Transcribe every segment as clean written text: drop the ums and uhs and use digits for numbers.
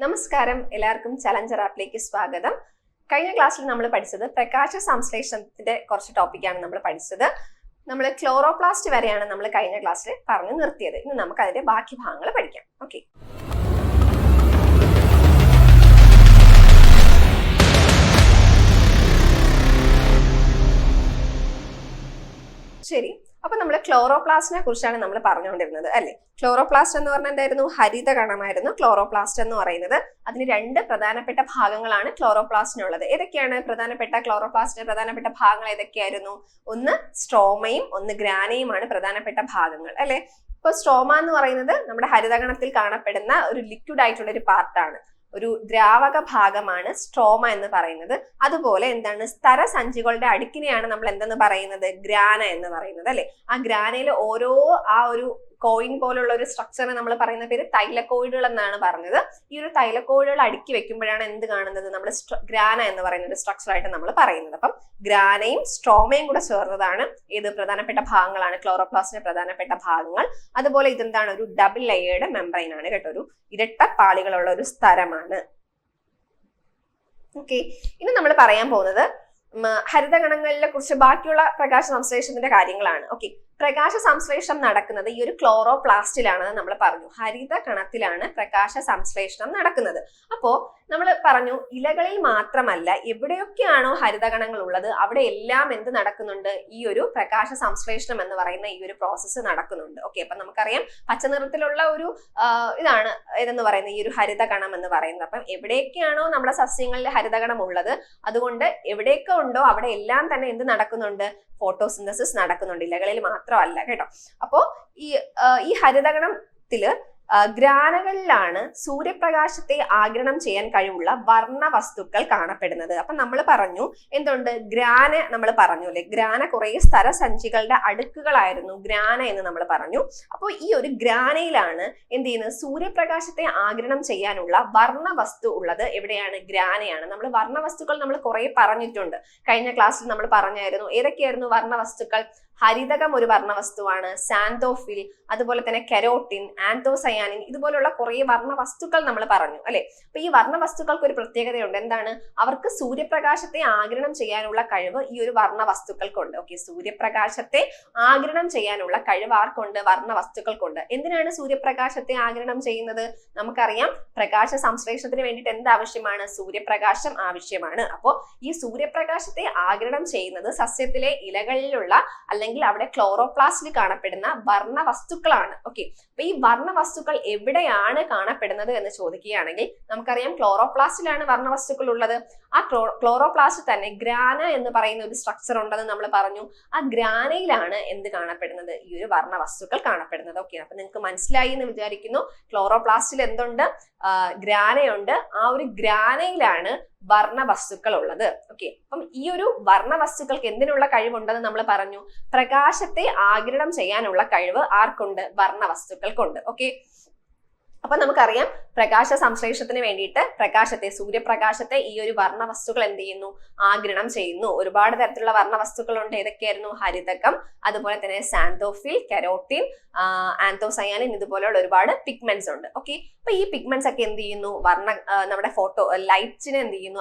നമസ്കാരം, എല്ലാവർക്കും ചലഞ്ചർ ആപ്പിലേക്ക് സ്വാഗതം. കഴിഞ്ഞ ക്ലാസ്സിൽ നമ്മൾ പഠിച്ചത് പ്രകാശ സംശ്ലേഷണത്തിന്റെ കുറച്ച് ടോപ്പിക്കാണ് നമ്മൾ പഠിച്ചത്. നമ്മൾ ക്ലോറോപ്ലാസ്റ്റ് വരെയാണ് നമ്മൾ കഴിഞ്ഞ ക്ലാസ്സിൽ പറഞ്ഞു നിർത്തിയത്. ഇന്ന് നമുക്ക് അതിന്റെ ബാക്കി ഭാഗങ്ങൾ പഠിക്കാം. ഓക്കെ, ശരി. അപ്പൊ നമ്മൾ ക്ലോറോപ്ലാസ്റ്റിനെ കുറിച്ചാണ് നമ്മൾ പറഞ്ഞുകൊണ്ടിരുന്നത് അല്ലെ. ക്ലോറോപ്ലാസ്റ്റ് എന്ന് പറഞ്ഞാൽ എന്തായിരുന്നു? ഹരിത കണമായിരുന്നു ക്ലോറോപ്ലാസ്റ്റ് എന്ന് പറയുന്നത്. അതിന് രണ്ട് പ്രധാനപ്പെട്ട ഭാഗങ്ങളാണ് ക്ലോറോപ്ലാസ്റ്റിനുള്ളത്. ഏതൊക്കെയാണ് ക്ലോറോപ്ലാസ്റ്റിന്റെ പ്രധാനപ്പെട്ട ഭാഗങ്ങൾ ഏതൊക്കെയായിരുന്നു? ഒന്ന് സ്ട്രോമയും ഒന്ന് ഗ്രാനയുമാണ് പ്രധാനപ്പെട്ട ഭാഗങ്ങൾ അല്ലെ. ഇപ്പൊ സ്ട്രോമ എന്ന് പറയുന്നത് നമ്മുടെ ഹരിതകണത്തിൽ കാണപ്പെടുന്ന ഒരു ലിക്വിഡ് ആയിട്ടുള്ള ഒരു പാർട്ടാണ്, ഒരു ദ്രാവക ഭാഗമാണ് സ്ട്രോമ എന്ന് പറയുന്നത്. അതുപോലെ എന്താണ്, സ്തരസഞ്ചികളുടെ അടുക്കിനെയാണ് നമ്മൾ എന്തെന്ന് പറയുന്നത്? ഗ്രാന എന്ന് പറയുന്നത് അല്ലെ. ആ ഗ്രാനയിൽ ഓരോ ആ ഒരു കോയിൻ പോലുള്ള ഒരു സ്ട്രക്ചറിനെ നമ്മൾ പറയുന്ന പേര് തൈലക്കോയിഡുകൾ എന്നാണ് പറഞ്ഞത്. ഈ ഒരു തൈലക്കോയിഡുകൾ അടുക്കി വെക്കുമ്പോഴാണ് എന്ത് കാണുന്നത്? നമ്മൾ ഗ്രാന എന്ന് പറയുന്ന ഒരു സ്ട്രക്ചർ ആയിട്ട് നമ്മൾ പറയുന്നത്. അപ്പം ഗ്രാനയും സ്ട്രോമയും കൂടെ ചേർന്നതാണ് ഏത് പ്രധാനപ്പെട്ട ഭാഗങ്ങളാണ് ക്ലോറോപ്ലാസ്റ്റിന്റെ പ്രധാനപ്പെട്ട ഭാഗങ്ങൾ. അതുപോലെ ഇതെന്താണ്? ഒരു ഡബിൾ ലെയേർഡ് മെംബ്രെയിൻ ആണ് കേട്ടോ, ഒരു ഇരട്ട പാളികളുള്ള ഒരു സ്ഥലമാണ്. ഓക്കെ, ഇനി നമ്മൾ പറയാൻ പോകുന്നത് ഹരിതകണങ്ങളിലെ കുറിച്ച് ബാക്കിയുള്ള പ്രകാശ സംശ്ലേഷണത്തിന്റെ കാര്യങ്ങളാണ്. ഓക്കെ, പ്രകാശ സംശ്ലേഷണം നടക്കുന്നത് ഈ ഒരു ക്ലോറോപ്ലാസ്റ്റിലാണെന്ന് നമ്മൾ പറഞ്ഞു. ഹരിത കണത്തിലാണ് പ്രകാശ സംശ്ലേഷണം നടക്കുന്നത്. അപ്പോ നമ്മൾ പറഞ്ഞു ഇലകളിൽ മാത്രമല്ല, എവിടെയൊക്കെയാണോ ഹരിതകണങ്ങൾ ഉള്ളത് അവിടെ എല്ലാം എന്ത് നടക്കുന്നുണ്ട്? ഈ ഒരു പ്രകാശ സംശ്ലേഷണം എന്ന് പറയുന്ന ഈ ഒരു പ്രോസസ്സ് നടക്കുന്നുണ്ട്. ഓക്കെ, അപ്പൊ നമുക്കറിയാം പച്ച നിറത്തിലുള്ള ഒരു ഇതാണ് ഏതെന്ന് പറയുന്നത് ഈ ഒരു ഹരിതകണം എന്ന് പറയുന്നത്. അപ്പം എവിടെയൊക്കെയാണോ നമ്മുടെ സസ്യങ്ങളിൽ ഹരിതകണം ഉള്ളത്, അതുകൊണ്ട് എവിടെയൊക്കെ ഉണ്ടോ അവിടെ എല്ലാം തന്നെ എന്ത് നടക്കുന്നുണ്ട്? ഫോട്ടോസിന്തസിസ് നടക്കുന്നുണ്ട്, ഇലകളിൽ മാത്രമല്ല കേട്ടോ. അപ്പോ ഈ ഹരിതകണത്തില് ഗ്രാനകളിലാണ് സൂര്യപ്രകാശത്തെ ആഗിരണം ചെയ്യാൻ കഴിവുള്ള വർണ്ണ വസ്തുക്കൾ കാണപ്പെടുന്നത്. അപ്പൊ നമ്മൾ പറഞ്ഞു എന്തുണ്ട്? ഗ്രാന നമ്മൾ പറഞ്ഞു അല്ലെ, ഗ്രാന കുറെ സ്ഥലസഞ്ചികളുടെ അടുക്കുകളായിരുന്നു ഗ്രാന എന്ന് നമ്മൾ പറഞ്ഞു. അപ്പോൾ ഈ ഒരു ഗ്രാനയിലാണ് എന്ത് ചെയ്യുന്നത്? സൂര്യപ്രകാശത്തെ ആഗിരണം ചെയ്യാനുള്ള വർണ്ണ വസ്തു ഉള്ളത് എവിടെയാണ്? ഗ്രാനയാണ്. നമ്മൾ വർണ്ണ വസ്തുക്കൾ നമ്മൾ കുറെ പറഞ്ഞിട്ടുണ്ട്. കഴിഞ്ഞ ക്ലാസ്സിൽ നമ്മൾ പറഞ്ഞായിരുന്നു ഏതൊക്കെയായിരുന്നു വർണ്ണ വസ്തുക്കൾ. ഹരിതകം ഒരു വർണ്ണവസ്തുവാണ്, സാന്തോഫിൽ, അതുപോലെ തന്നെ കെരോട്ടിൻ, ആന്തോസയാനിൻ, ഇതുപോലുള്ള കുറെ വർണ്ണ വസ്തുക്കൾ നമ്മൾ പറഞ്ഞു അല്ലെ. അപ്പൊ ഈ വർണ്ണ വസ്തുക്കൾക്ക് ഒരു പ്രത്യേകതയുണ്ട്. എന്താണ്? അവർക്ക് സൂര്യപ്രകാശത്തെ ആഗിരണം ചെയ്യാനുള്ള കഴിവ് ഈ ഒരു വർണ്ണ വസ്തുക്കൾക്കുണ്ട്. ഓക്കെ, സൂര്യപ്രകാശത്തെ ആഗിരണം ചെയ്യാനുള്ള കഴിവ് ആർക്കുണ്ട്? വർണ്ണ വസ്തുക്കൾക്കുണ്ട്. എന്തിനാണ് സൂര്യപ്രകാശത്തെ ആഗിരണം ചെയ്യുന്നത്? നമുക്കറിയാം പ്രകാശ സംശ്ലേഷണത്തിന് വേണ്ടിയിട്ട് എന്ത് ആവശ്യമാണ്? സൂര്യപ്രകാശം ആവശ്യമാണ്. അപ്പോൾ ഈ സൂര്യപ്രകാശത്തെ ആഗിരണം ചെയ്യുന്നത് സസ്യത്തിലെ ഇലകളിലുള്ള അല്ലെങ്കിൽ അവിടെ ക്ലോറോപ്ലാസ്റ്റിൽ കാണപ്പെടുന്ന വർണ്ണ വസ്തുക്കളാണ്. ഓക്കെ, അപ്പൊ ഈ വർണ്ണ വസ്തുക്കൾ എവിടെയാണ് കാണപ്പെടുന്നത് എന്ന് ചോദിക്കുകയാണെങ്കിൽ നമുക്കറിയാം ക്ലോറോപ്ലാസ്റ്റിലാണ് വർണ്ണ വസ്തുക്കൾ ഉള്ളത്. ആ ക്ലോറോപ്ലാസ്റ്റ് തന്നെ ഗ്രാന എന്ന് പറയുന്ന ഒരു സ്ട്രക്ചർ ഉണ്ടെന്ന് നമ്മൾ പറഞ്ഞു. ആ ഗ്രാനയിലാണ് എന്ത് കാണപ്പെടുന്നത്? ഈ ഒരു വർണ്ണ വസ്തുക്കൾ കാണപ്പെടുന്നത്. ഓക്കെ, അപ്പൊ നിങ്ങൾക്ക് മനസ്സിലായി എന്ന് വിചാരിക്കുന്നു. ക്ലോറോപ്ലാസ്റ്റിൽ എന്തുണ്ട്? ഗ്രാനയുണ്ട്. ആ ഒരു ഗ്രാനയിലാണ് വർണ്ണ വസ്തുക്കൾ ഉള്ളത്. ഓക്കെ, അപ്പം ഈ ഒരു വർണ്ണ വസ്തുക്കൾക്ക് എന്തിനുള്ള കഴിവുണ്ടെന്ന് നമ്മൾ പറഞ്ഞു. പ്രകാശത്തെ ആഗിരണം ചെയ്യാനുള്ള കഴിവ് ആർക്കുണ്ട്? വർണ്ണ വസ്തുക്കൾക്കുണ്ട്. ഓക്കെ, അപ്പൊ നമുക്കറിയാം പ്രകാശ സംശ്ലേഷണത്തിന് വേണ്ടിയിട്ട് സൂര്യപ്രകാശത്തെ ഈ ഒരു വർണ്ണ വസ്തുക്കൾ എന്ത് ചെയ്യുന്നു? ആഗിരണം ചെയ്യുന്നു. ഒരുപാട് തരത്തിലുള്ള വർണ്ണ വസ്തുക്കളുണ്ട്. ഏതൊക്കെയായിരുന്നു? ഹരിതകം, അതുപോലെ തന്നെ സാന്തോഫിൽ, കെരോട്ടിൻ, ആന്തോസയാനിൻ, ഇതുപോലെയുള്ള ഒരുപാട് പിഗ്മെന്റ്സ് ഉണ്ട്. ഓക്കെ, അപ്പൊ ഈ പിഗ്മെന്റ്സ് ഒക്കെ എന്ത് ചെയ്യുന്നു? നമ്മുടെ ലൈറ്റിനെ എന്ത് ചെയ്യുന്നു?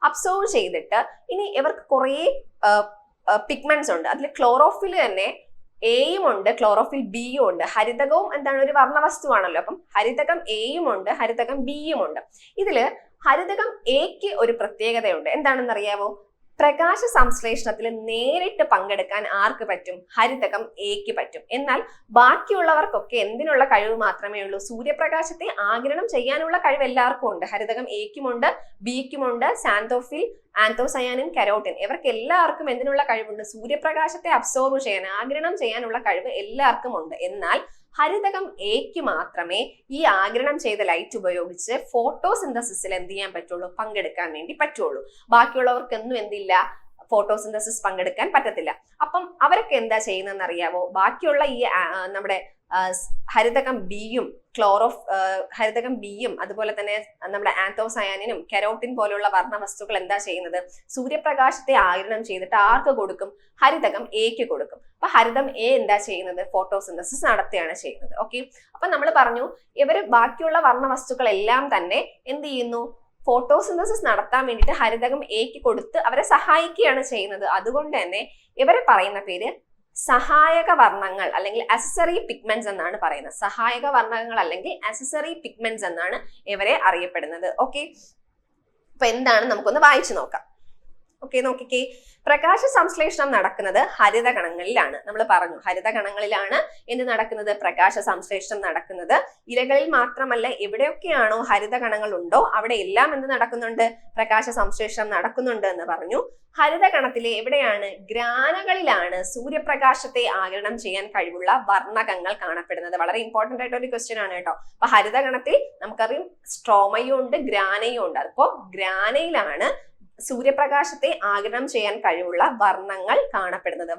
അബ്സോർവ് ചെയ്തിട്ട് ഇനി ഇവർക്ക് കുറെ പിഗ്മെന്റ്സ് ഉണ്ട്. അതിൽ ക്ലോറോഫിൽ തന്നെ എയും ഉണ്ട്, ക്ലോറോഫിൽ ബിയും ഉണ്ട്. ഹരിതകവും എന്താണ്? ഒരു വർണ്ണവസ്തുവാണല്ലോ. അപ്പം ഹരിതകം എയും ഉണ്ട്, ഹരിതകം ബിയും ഉണ്ട്. ഇതില് ഹരിതകം എക്ക് ഒരു പ്രത്യേകതയുണ്ട്. എന്താണെന്ന് അറിയാവോ? പ്രകാശ സംശ്ലേഷണത്തിൽ നേരിട്ട് പങ്കെടുക്കാൻ ആർക്ക് പറ്റും? ഹരിതകം എക്ക് പറ്റും. എന്നാൽ ബാക്കിയുള്ളവർക്കൊക്കെ എന്തിനുള്ള കഴിവ് മാത്രമേ ഉള്ളൂ? സൂര്യപ്രകാശത്തെ ആഗിരണം ചെയ്യാനുള്ള കഴിവ് എല്ലാവർക്കും ഉണ്ട്. ഹരിതകം എക്കുമുണ്ട്, ബിക്കുമുണ്ട്, സാന്തോഫിൽ, ആന്തോസയാനിൻ, കെരോട്ടിൻ, ഇവർക്ക് എല്ലാവർക്കും എന്തിനുള്ള കഴിവുണ്ട്? സൂര്യപ്രകാശത്തെ അബ്സോർവ് ചെയ്യാൻ, ആഗിരണം ചെയ്യാനുള്ള കഴിവ് എല്ലാവർക്കും ഉണ്ട്. എന്നാൽ ഹരിതകം എക്ക് മാത്രമേ ഈ ആഗിരണം ചെയ്ത ലൈറ്റ് ഉപയോഗിച്ച് ഫോട്ടോസിന്തസിസിൽ എന്ത് ചെയ്യാൻ പറ്റുള്ളൂ? പങ്കെടുക്കാൻ വേണ്ടി പറ്റുള്ളൂ. ബാക്കിയുള്ളവർക്കൊന്നും എന്തില്ല? ഫോട്ടോസിന്തസിസ് പങ്കെടുക്കാൻ പറ്റത്തില്ല. അപ്പം അവരൊക്കെ എന്താ ചെയ്യുന്നതെന്ന് അറിയാവോ? ബാക്കിയുള്ള ഈ നമ്മുടെ ഹരിതകം ബിയും ഹരിതകം ബിയും അതുപോലെ തന്നെ നമ്മുടെ ആന്തോസയാനിനും കെരോട്ടിൻ പോലുള്ള വർണ്ണവസ്തുക്കൾ എന്താ ചെയ്യുന്നത്? സൂര്യപ്രകാശത്തെ ആഗിരണം ചെയ്തിട്ട് ആർക്ക് കൊടുക്കും? ഹരിതകം എക്ക് കൊടുക്കും. അപ്പൊ ഹരിതം എ എന്താ ചെയ്യുന്നത്? ഫോട്ടോസിന്തസിസ് നടത്തുകയാണ് ചെയ്യുന്നത്. ഓക്കെ, അപ്പൊ നമ്മൾ പറഞ്ഞു ഇവര് ബാക്കിയുള്ള വർണ്ണവസ്തുക്കളെല്ലാം തന്നെ എന്ത് ചെയ്യുന്നു? ഫോട്ടോസിന്തസിസ് നടത്താൻ വേണ്ടിയിട്ട് ഹരിതകം എക്ക് കൊടുത്ത് അവരെ സഹായിക്കുകയാണ് ചെയ്യുന്നത്. അതുകൊണ്ട് തന്നെ ഇവരെ പറയുന്ന പേര് സഹായക വർണ്ണങ്ങൾ അല്ലെങ്കിൽ അക്സസറി പിഗ്മെന്റ്സ് എന്നാണ് പറയുന്നത്. സഹായക വർണ്ണങ്ങൾ അല്ലെങ്കിൽ അക്സസറി പിഗ്മെന്റ്സ് എന്നാണ് ഇവരെ അറിയപ്പെടുന്നത്. ഓക്കെ, അപ്പൊ എന്താണ് നമുക്കൊന്ന് വായിച്ചു നോക്കാം. ഓക്കെ, നോക്കിക്കേ. പ്രകാശ സംശ്ലേഷണം നടക്കുന്നത് ഹരിതകണങ്ങളിലാണ്. നമ്മൾ പറഞ്ഞു ഹരിതകണങ്ങളിലാണ് എന്ത് നടക്കുന്നത്? പ്രകാശ സംശ്ലേഷണം നടക്കുന്നത്. ഇലകളിൽ മാത്രമല്ല, എവിടെയൊക്കെയാണോ ഹരിതകണങ്ങൾ ഉണ്ടോ അവിടെ എല്ലാം എന്ത് നടക്കുന്നുണ്ട്? പ്രകാശ സംശ്ലേഷണം നടക്കുന്നുണ്ട് എന്ന് പറഞ്ഞു. ഹരിതകണത്തിലെ എവിടെയാണ്? ഗ്രാനകളിലാണ് സൂര്യപ്രകാശത്തെ ആഗിരണം ചെയ്യാൻ കഴിവുള്ള വർണ്ണകങ്ങൾ കാണപ്പെടുന്നത്. വളരെ ഇമ്പോർട്ടന്റ് ആയിട്ട് ഒരു ക്വസ്റ്റ്യൻ ആണ് കേട്ടോ. അപ്പൊ ഹരിതകണത്തിൽ നമുക്കറിയാം സ്ട്രോമയും ഉണ്ട്, ഗ്രാനയും ഉണ്ട്. അപ്പോ ഗ്രാനയിലാണ് സൂര്യപ്രകാശത്തെ ആഗിരണം ചെയ്യാൻ കഴിവുള്ള വർണ്ണങ്ങൾ കാണപ്പെടുന്നത്.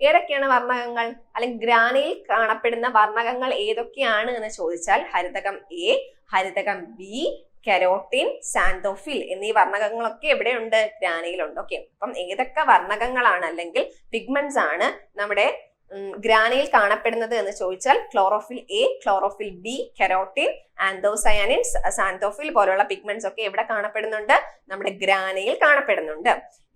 ഏതൊക്കെയാണ് വർണ്ണകങ്ങൾ അല്ലെങ്കിൽ ഗ്രാനയിൽ കാണപ്പെടുന്ന വർണ്ണകങ്ങൾ ഏതൊക്കെയാണ് എന്ന് ചോദിച്ചാൽ ഹരിതകം എ, ഹരിതകം ബി, കെരോട്ടിൻ, സാന്തോഫിൽ എന്നീ വർണ്ണകങ്ങളൊക്കെ എവിടെയുണ്ട്? ഗ്രാനയിലുണ്ട്. ഓക്കെ, അപ്പം ഏതൊക്കെ വർണ്ണകങ്ങളാണ് അല്ലെങ്കിൽ പിഗ്മെന്റ്സ് ആണ് നമ്മുടെ ഗ്രാനയിൽ കാണപ്പെടുന്നത് എന്ന് ചോദിച്ചാൽ chlorophyll A, chlorophyll B, carotene, anthocyanin, xanthophyll പോലുള്ള പിഗ്മെന്റ്സ് ഒക്കെ എവിടെ കാണപ്പെടുന്നുണ്ട്? നമ്മുടെ ഗ്രാനയിൽ കാണപ്പെടുന്നുണ്ട്.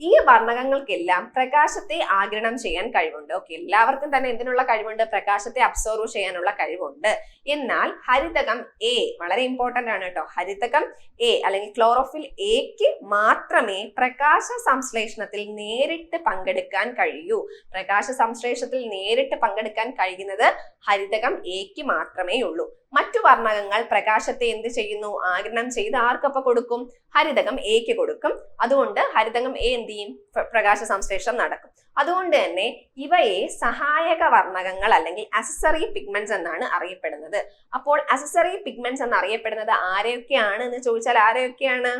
ഈ വർണ്ണകങ്ങൾക്കെല്ലാം പ്രകാശത്തെ ആഗിരണം ചെയ്യാൻ കഴിവുണ്ട്. ഓക്കെ, എല്ലാവർക്കും തന്നെ എന്തിനുള്ള കഴിവുണ്ട്? പ്രകാശത്തെ അബ്സോർവ് ചെയ്യാനുള്ള കഴിവുണ്ട്. എന്നാൽ ഹരിതകം എ വളരെ ഇമ്പോർട്ടന്റ് ആണ് കേട്ടോ. ഹരിതകം എ അല്ലെങ്കിൽ ക്ലോറോഫിൽ എക്ക് മാത്രമേ പ്രകാശ സംശ്ലേഷണത്തിൽ നേരിട്ട് പങ്കെടുക്കാൻ കഴിയൂ. പ്രകാശ സംശ്ലേഷണത്തിൽ നേരിട്ട് പങ്കെടുക്കാൻ കഴിയുന്നത് ഹരിതകം എക്ക് മാത്രമേ ഉള്ളൂ. മറ്റു വർണ്ണകങ്ങൾ പ്രകാശത്തെ എന്ത് ചെയ്യുന്നു? ആഗിരണം ചെയ്ത് ആർക്കൊപ്പം കൊടുക്കും? ഹരിതകം എക്ക് കൊടുക്കും. അതുകൊണ്ട് ഹരിതകം എ എന്ത് ചെയ്യും? പ്രകാശ സംശ്ലേഷണം നടക്കും. അതുകൊണ്ട് തന്നെ ഇവയെ സഹായക വർണ്ണകങ്ങൾ അല്ലെങ്കിൽ അക്സസറി പിഗ്മെന്റ്സ് എന്നാണ് അറിയപ്പെടുന്നത്. അപ്പോൾ അക്സസറി പിഗ്മെന്റ്സ് എന്ന് അറിയപ്പെടുന്നത് ആരെയൊക്കെയാണ് എന്ന് ചോദിച്ചാൽ ആരെയൊക്കെയാണ്?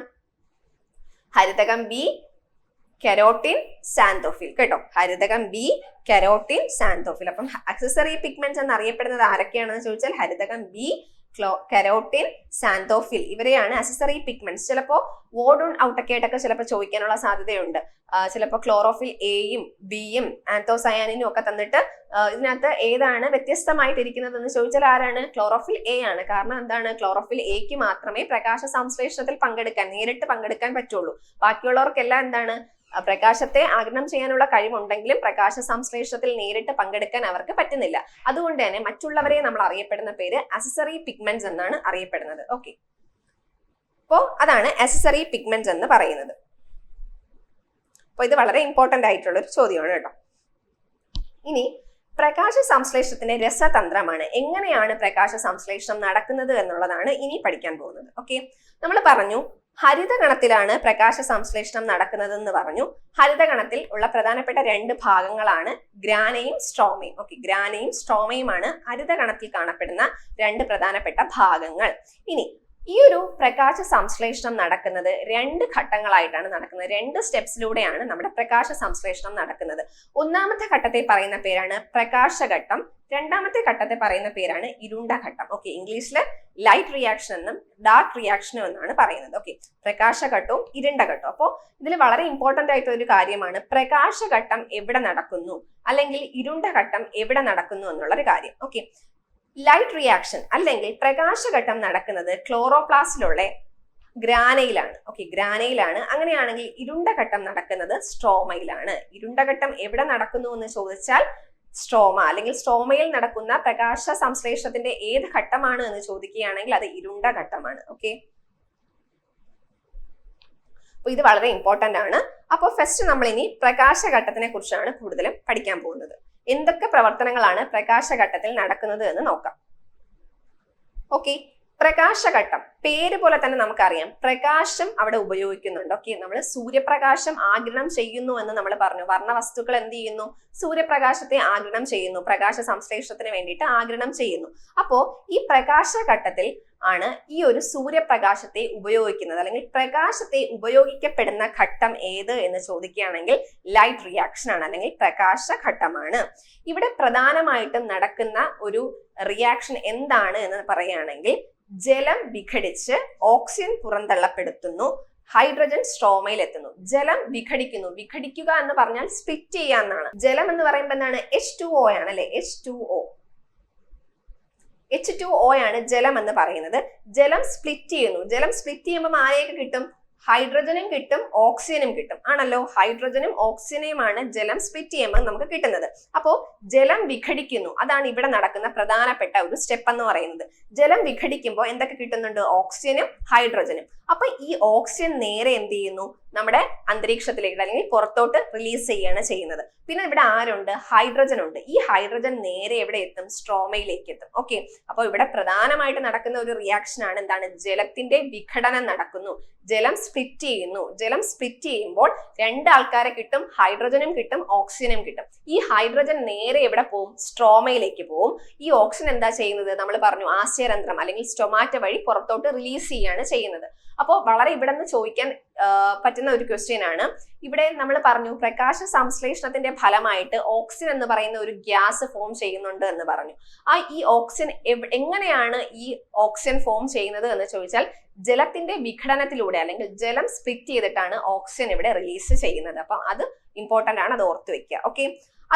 ഹരിതകം ബി, കെരോട്ടിൻ, സാന്തോഫിൽ കേട്ടോ. ഹരിതകം ബി, കെരോട്ടിൻ, സാന്തോഫിൽ. അപ്പം അക്സസറി പിഗ്മെന്റ്സ് എന്ന് അറിയപ്പെടുന്നത് ആരൊക്കെയാണെന്ന് ചോദിച്ചാൽ ഹരിതകം ബി, കെരോട്ടിൻ, സാന്തോഫിൽ ഇവരെയാണ് അക്സസറി പിഗ്മെന്റ്സ്. ചിലപ്പോൾ വോർഡ് ഓൺ ഔട്ടൊക്കെ ആയിട്ടൊക്കെ ചിലപ്പോൾ ചോദിക്കാനുള്ള സാധ്യതയുണ്ട്. ചിലപ്പോൾ ക്ലോറോഫിൽ എയും ബിയും ആന്തോസയാനിനും ഒക്കെ തന്നിട്ട് ഇതിനകത്ത് ഏതാണ് വ്യത്യസ്തമായിട്ടിരിക്കുന്നത് എന്ന് ചോദിച്ചാൽ ആരാണ്? ക്ലോറോഫിൽ എ ആണ്. കാരണം എന്താണ്? ക്ലോറോഫിൽ എക്ക് മാത്രമേ പ്രകാശ സംശ്ലേഷണത്തിൽ നേരിട്ട് പങ്കെടുക്കാൻ പറ്റുള്ളൂ. ബാക്കിയുള്ളവർക്കെല്ലാം എന്താണ്? പ്രകാശത്തെ ആഗിരണം ചെയ്യാനുള്ള കഴിവുണ്ടെങ്കിലും പ്രകാശ സംശ്ലേഷണത്തിൽ നേരിട്ട് പങ്കെടുക്കാൻ അവർക്ക് പറ്റുന്നില്ല. അതുകൊണ്ട് തന്നെ മറ്റുള്ളവരെ നമ്മൾ അറിയപ്പെടുന്ന പേര് അക്സസറി പിഗ്മെന്റ്സ് എന്നാണ് അറിയപ്പെടുന്നത്. ഓക്കെ, അപ്പോ അതാണ് അക്സസറി പിഗ്മെന്റ്സ് എന്ന് പറയുന്നത്. അപ്പൊ ഇത് വളരെ ഇമ്പോർട്ടന്റ് ആയിട്ടുള്ള ഒരു ചോദ്യമാണ് കേട്ടോ. ഇനി പ്രകാശ സംശ്ലേഷണത്തിന്റെ രസതന്ത്രമാണ്. എങ്ങനെയാണ് പ്രകാശ സംശ്ലേഷണം നടക്കുന്നത് എന്നുള്ളതാണ് ഇനി പഠിക്കാൻ പോകുന്നത്. ഓക്കെ, നമ്മൾ പറഞ്ഞു ഹരിതകണത്തിലാണ് പ്രകാശ സംശ്ലേഷണം നടക്കുന്നതെന്ന് പറഞ്ഞു. ഹരിതകണത്തിൽ ഉള്ള പ്രധാനപ്പെട്ട രണ്ട് ഭാഗങ്ങളാണ് ഗ്രാനയും സ്ട്രോമയും. ഓക്കെ, ഗ്രാനയും സ്ട്രോമയുമാണ് ഹരിതകണത്തിൽ കാണപ്പെടുന്ന രണ്ട് പ്രധാനപ്പെട്ട ഭാഗങ്ങൾ. ഇനി ഈ ഒരു പ്രകാശ സംശ്ലേഷണം നടക്കുന്നത് രണ്ട് ഘട്ടങ്ങളായിട്ടാണ് നടക്കുന്നത്. രണ്ട് സ്റ്റെപ്സിലൂടെയാണ് നമ്മുടെ പ്രകാശ സംശ്ലേഷണം നടക്കുന്നത്. ഒന്നാമത്തെ ഘട്ടത്തെ പറയുന്ന പേരാണ് പ്രകാശഘട്ടം. രണ്ടാമത്തെ ഘട്ടത്തെ പറയുന്ന പേരാണ് ഇരുണ്ട ഘട്ടം. ഓക്കെ, ഇംഗ്ലീഷില് ലൈറ്റ് റിയാക്ഷൻ എന്നും ഡാർക്ക് റിയാക്ഷനും എന്നാണ് പറയുന്നത്. ഓക്കെ, പ്രകാശഘട്ടവും ഇരുണ്ട ഘട്ടവും. അപ്പോൾ ഇതിൽ വളരെ ഇമ്പോർട്ടന്റ് ആയിട്ടുള്ള ഒരു കാര്യമാണ് പ്രകാശഘട്ടം എവിടെ നടക്കുന്നു അല്ലെങ്കിൽ ഇരുണ്ട ഘട്ടം എവിടെ നടക്കുന്നു എന്നുള്ളൊരു കാര്യം. ഓക്കെ, ലൈറ്റ് റിയാക്ഷൻ അല്ലെങ്കിൽ പ്രകാശഘട്ടം നടക്കുന്നത് ക്ലോറോപ്ലാസ്റ്റിലുള്ള ഗ്രാനയിലാണ്. ഓക്കെ, ഗ്രാനയിലാണ്. അങ്ങനെയാണെങ്കിൽ ഇരുണ്ട ഘട്ടം നടക്കുന്നത് സ്ട്രോമയിലാണ്. ഇരുണ്ട ഘട്ടം എവിടെ നടക്കുന്നു എന്ന് ചോദിച്ചാൽ സ്ട്രോമ അല്ലെങ്കിൽ സ്ട്രോമയിൽ നടക്കുന്ന പ്രകാശ സംശ്ലേഷണത്തിന്റെ ഏത് ഘട്ടമാണ് എന്ന് ചോദിക്കുകയാണെങ്കിൽ അത് ഇരുണ്ട ഘട്ടമാണ്. ഓക്കെ, അപ്പൊ ഇത് വളരെ ഇമ്പോർട്ടന്റ് ആണ്. അപ്പോൾ ഫസ്റ്റ് നമ്മൾ ഇനി പ്രകാശഘട്ടത്തിനെ കുറിച്ചാണ് കൂടുതലും പഠിക്കാൻ പോകുന്നത്. എന്തൊക്കെ പ്രവർത്തനങ്ങളാണ് പ്രകാശഘട്ടത്തിൽ നടക്കുന്നത് എന്ന് നോക്കാം. ഓക്കെ, പ്രകാശഘട്ടം പേര് പോലെ തന്നെ നമുക്കറിയാം പ്രകാശം അവിടെ ഉപയോഗിക്കുന്നുണ്ട്. ഓക്കെ, നമ്മൾ സൂര്യപ്രകാശം ആഗിരണം ചെയ്യുന്നു എന്ന് നമ്മൾ പറഞ്ഞു. വർണ്ണവസ്തുക്കൾ എന്ത് ചെയ്യുന്നു? സൂര്യപ്രകാശത്തെ ആഗിരണം ചെയ്യുന്നു. പ്രകാശ സംശ്ലേഷണത്തിന് വേണ്ടിയിട്ട് ആഗിരണം ചെയ്യുന്നു. അപ്പോ ഈ പ്രകാശഘട്ടത്തിൽ ആണ് ഈ ഒരു സൂര്യപ്രകാശത്തെ ഉപയോഗിക്കുന്നത്, അല്ലെങ്കിൽ പ്രകാശത്തെ ഉപയോഗിക്കപ്പെടുന്ന ഘട്ടം ഏത് എന്ന് ചോദിക്കുകയാണെങ്കിൽ ലൈറ്റ് റിയാക്ഷൻ ആണ്, അല്ലെങ്കിൽ പ്രകാശ ഘട്ടമാണ്. ഇവിടെ പ്രധാനമായിട്ടും നടക്കുന്ന ഒരു റിയാക്ഷൻ എന്താണ് എന്ന് പറയുകയാണെങ്കിൽ ജലം വിഘടിച്ച് ഓക്സിജൻ പുറന്തള്ളപ്പെടുത്തുന്നു, ഹൈഡ്രജൻ സ്ട്രോമയിൽ എത്തുന്നു. ജലം വിഘടിക്കുന്നു. വിഘടിക്കുക എന്ന് പറഞ്ഞാൽ സ്പ്ലിറ്റ് ചെയ്യുക എന്നാണ്. ജലം എന്ന് പറയുമ്പോൾ എന്താണ്? H2O ആണ് അല്ലെ? H2O ആണ് ജലം എന്ന് പറയുന്നത്. ജലം സ്പ്ലിറ്റ് ചെയ്യുന്നു. ജലം സ്പ്ലിറ്റ് ചെയ്യുമ്പോൾ ആരെയൊക്കെ കിട്ടും? ഹൈഡ്രജനും കിട്ടും, ഓക്സിജനും കിട്ടും ആണല്ലോ. ഹൈഡ്രജനും ഓക്സിജനെയുമാണ് ജലം സ്പ്ലിറ്റ് ചെയ്യുമ്പോൾ നമുക്ക് കിട്ടുന്നത്. അപ്പോ ജലം വിഘടിക്കുന്നു. അതാണ് ഇവിടെ നടക്കുന്ന പ്രധാനപ്പെട്ട ഒരു സ്റ്റെപ്പ് എന്ന് പറയുന്നത്. ജലം വിഘടിക്കുമ്പോൾ എന്തൊക്കെ കിട്ടുന്നുണ്ട്? ഓക്സിജനും ഹൈഡ്രജനും. അപ്പൊ ഈ ഓക്സിജൻ നേരെ എന്ത് ചെയ്യുന്നു? നമ്മുടെ അന്തരീക്ഷത്തിലേക്ക് അല്ലെങ്കിൽ പുറത്തോട്ട് റിലീസ് ചെയ്യുകയാണ് ചെയ്യുന്നത്. പിന്നെ ഇവിടെ ആരുണ്ട്? ഹൈഡ്രജൻ ഉണ്ട്. ഈ ഹൈഡ്രജൻ നേരെ എവിടെ എത്തും? സ്ട്രോമയിലേക്ക് എത്തും. ഓക്കെ, അപ്പോൾ ഇവിടെ പ്രധാനമായിട്ട് നടക്കുന്ന ഒരു റിയാക്ഷൻ ആണ് എന്താണ്? ജലത്തിന്റെ വിഘടനം നടക്കുന്നു. ജലം സ്പ്ലിറ്റ് ചെയ്യുന്നു. ജലം സ്പ്ലിറ്റ് ചെയ്യുമ്പോൾ രണ്ട് ആൾക്കാരെ കിട്ടും, ഹൈഡ്രജനും കിട്ടും, ഓക്സിജനും കിട്ടും. ഈ ഹൈഡ്രജൻ നേരെ എവിടെ പോകും? സ്ട്രോമയിലേക്ക് പോകും. ഈ ഓക്സിജൻ എന്താ ചെയ്യുന്നത്? നമ്മൾ പറഞ്ഞു ആസ്യരന്ധ്രം അല്ലെങ്കിൽ സ്റ്റൊമാറ്റ വഴി പുറത്തോട്ട് റിലീസ് ചെയ്യാണ് ചെയ്യുന്നത്. അപ്പോൾ വളരെ ഇവിടെ നിന്ന് ചോദിക്കാൻ പറ്റുന്ന ഒരു ക്വസ്റ്റ്യൻ ആണ്. ഇവിടെ നമ്മൾ പറഞ്ഞു പ്രകാശ സംശ്ലേഷണത്തിന്റെ ഫലമായിട്ട് ഓക്സിജൻ എന്ന് പറയുന്ന ഒരു ഗ്യാസ് ഫോം ചെയ്യുന്നുണ്ട് എന്ന് പറഞ്ഞു. ഈ ഓക്സിജൻ എങ്ങനെയാണ് ഈ ഓക്സിജൻ ഫോം ചെയ്യുന്നത് എന്ന് ചോദിച്ചാൽ ജലത്തിന്റെ വിഘടനത്തിലൂടെ അല്ലെങ്കിൽ ജലം സ്പ്ലിറ്റ് ചെയ്തിട്ടാണ് ഓക്സിജൻ ഇവിടെ റിലീസ് ചെയ്യുന്നത്. അപ്പം അത് ഇമ്പോർട്ടന്റ് ആണ്, അത് ഓർത്ത് വെക്കുക. ഓക്കെ,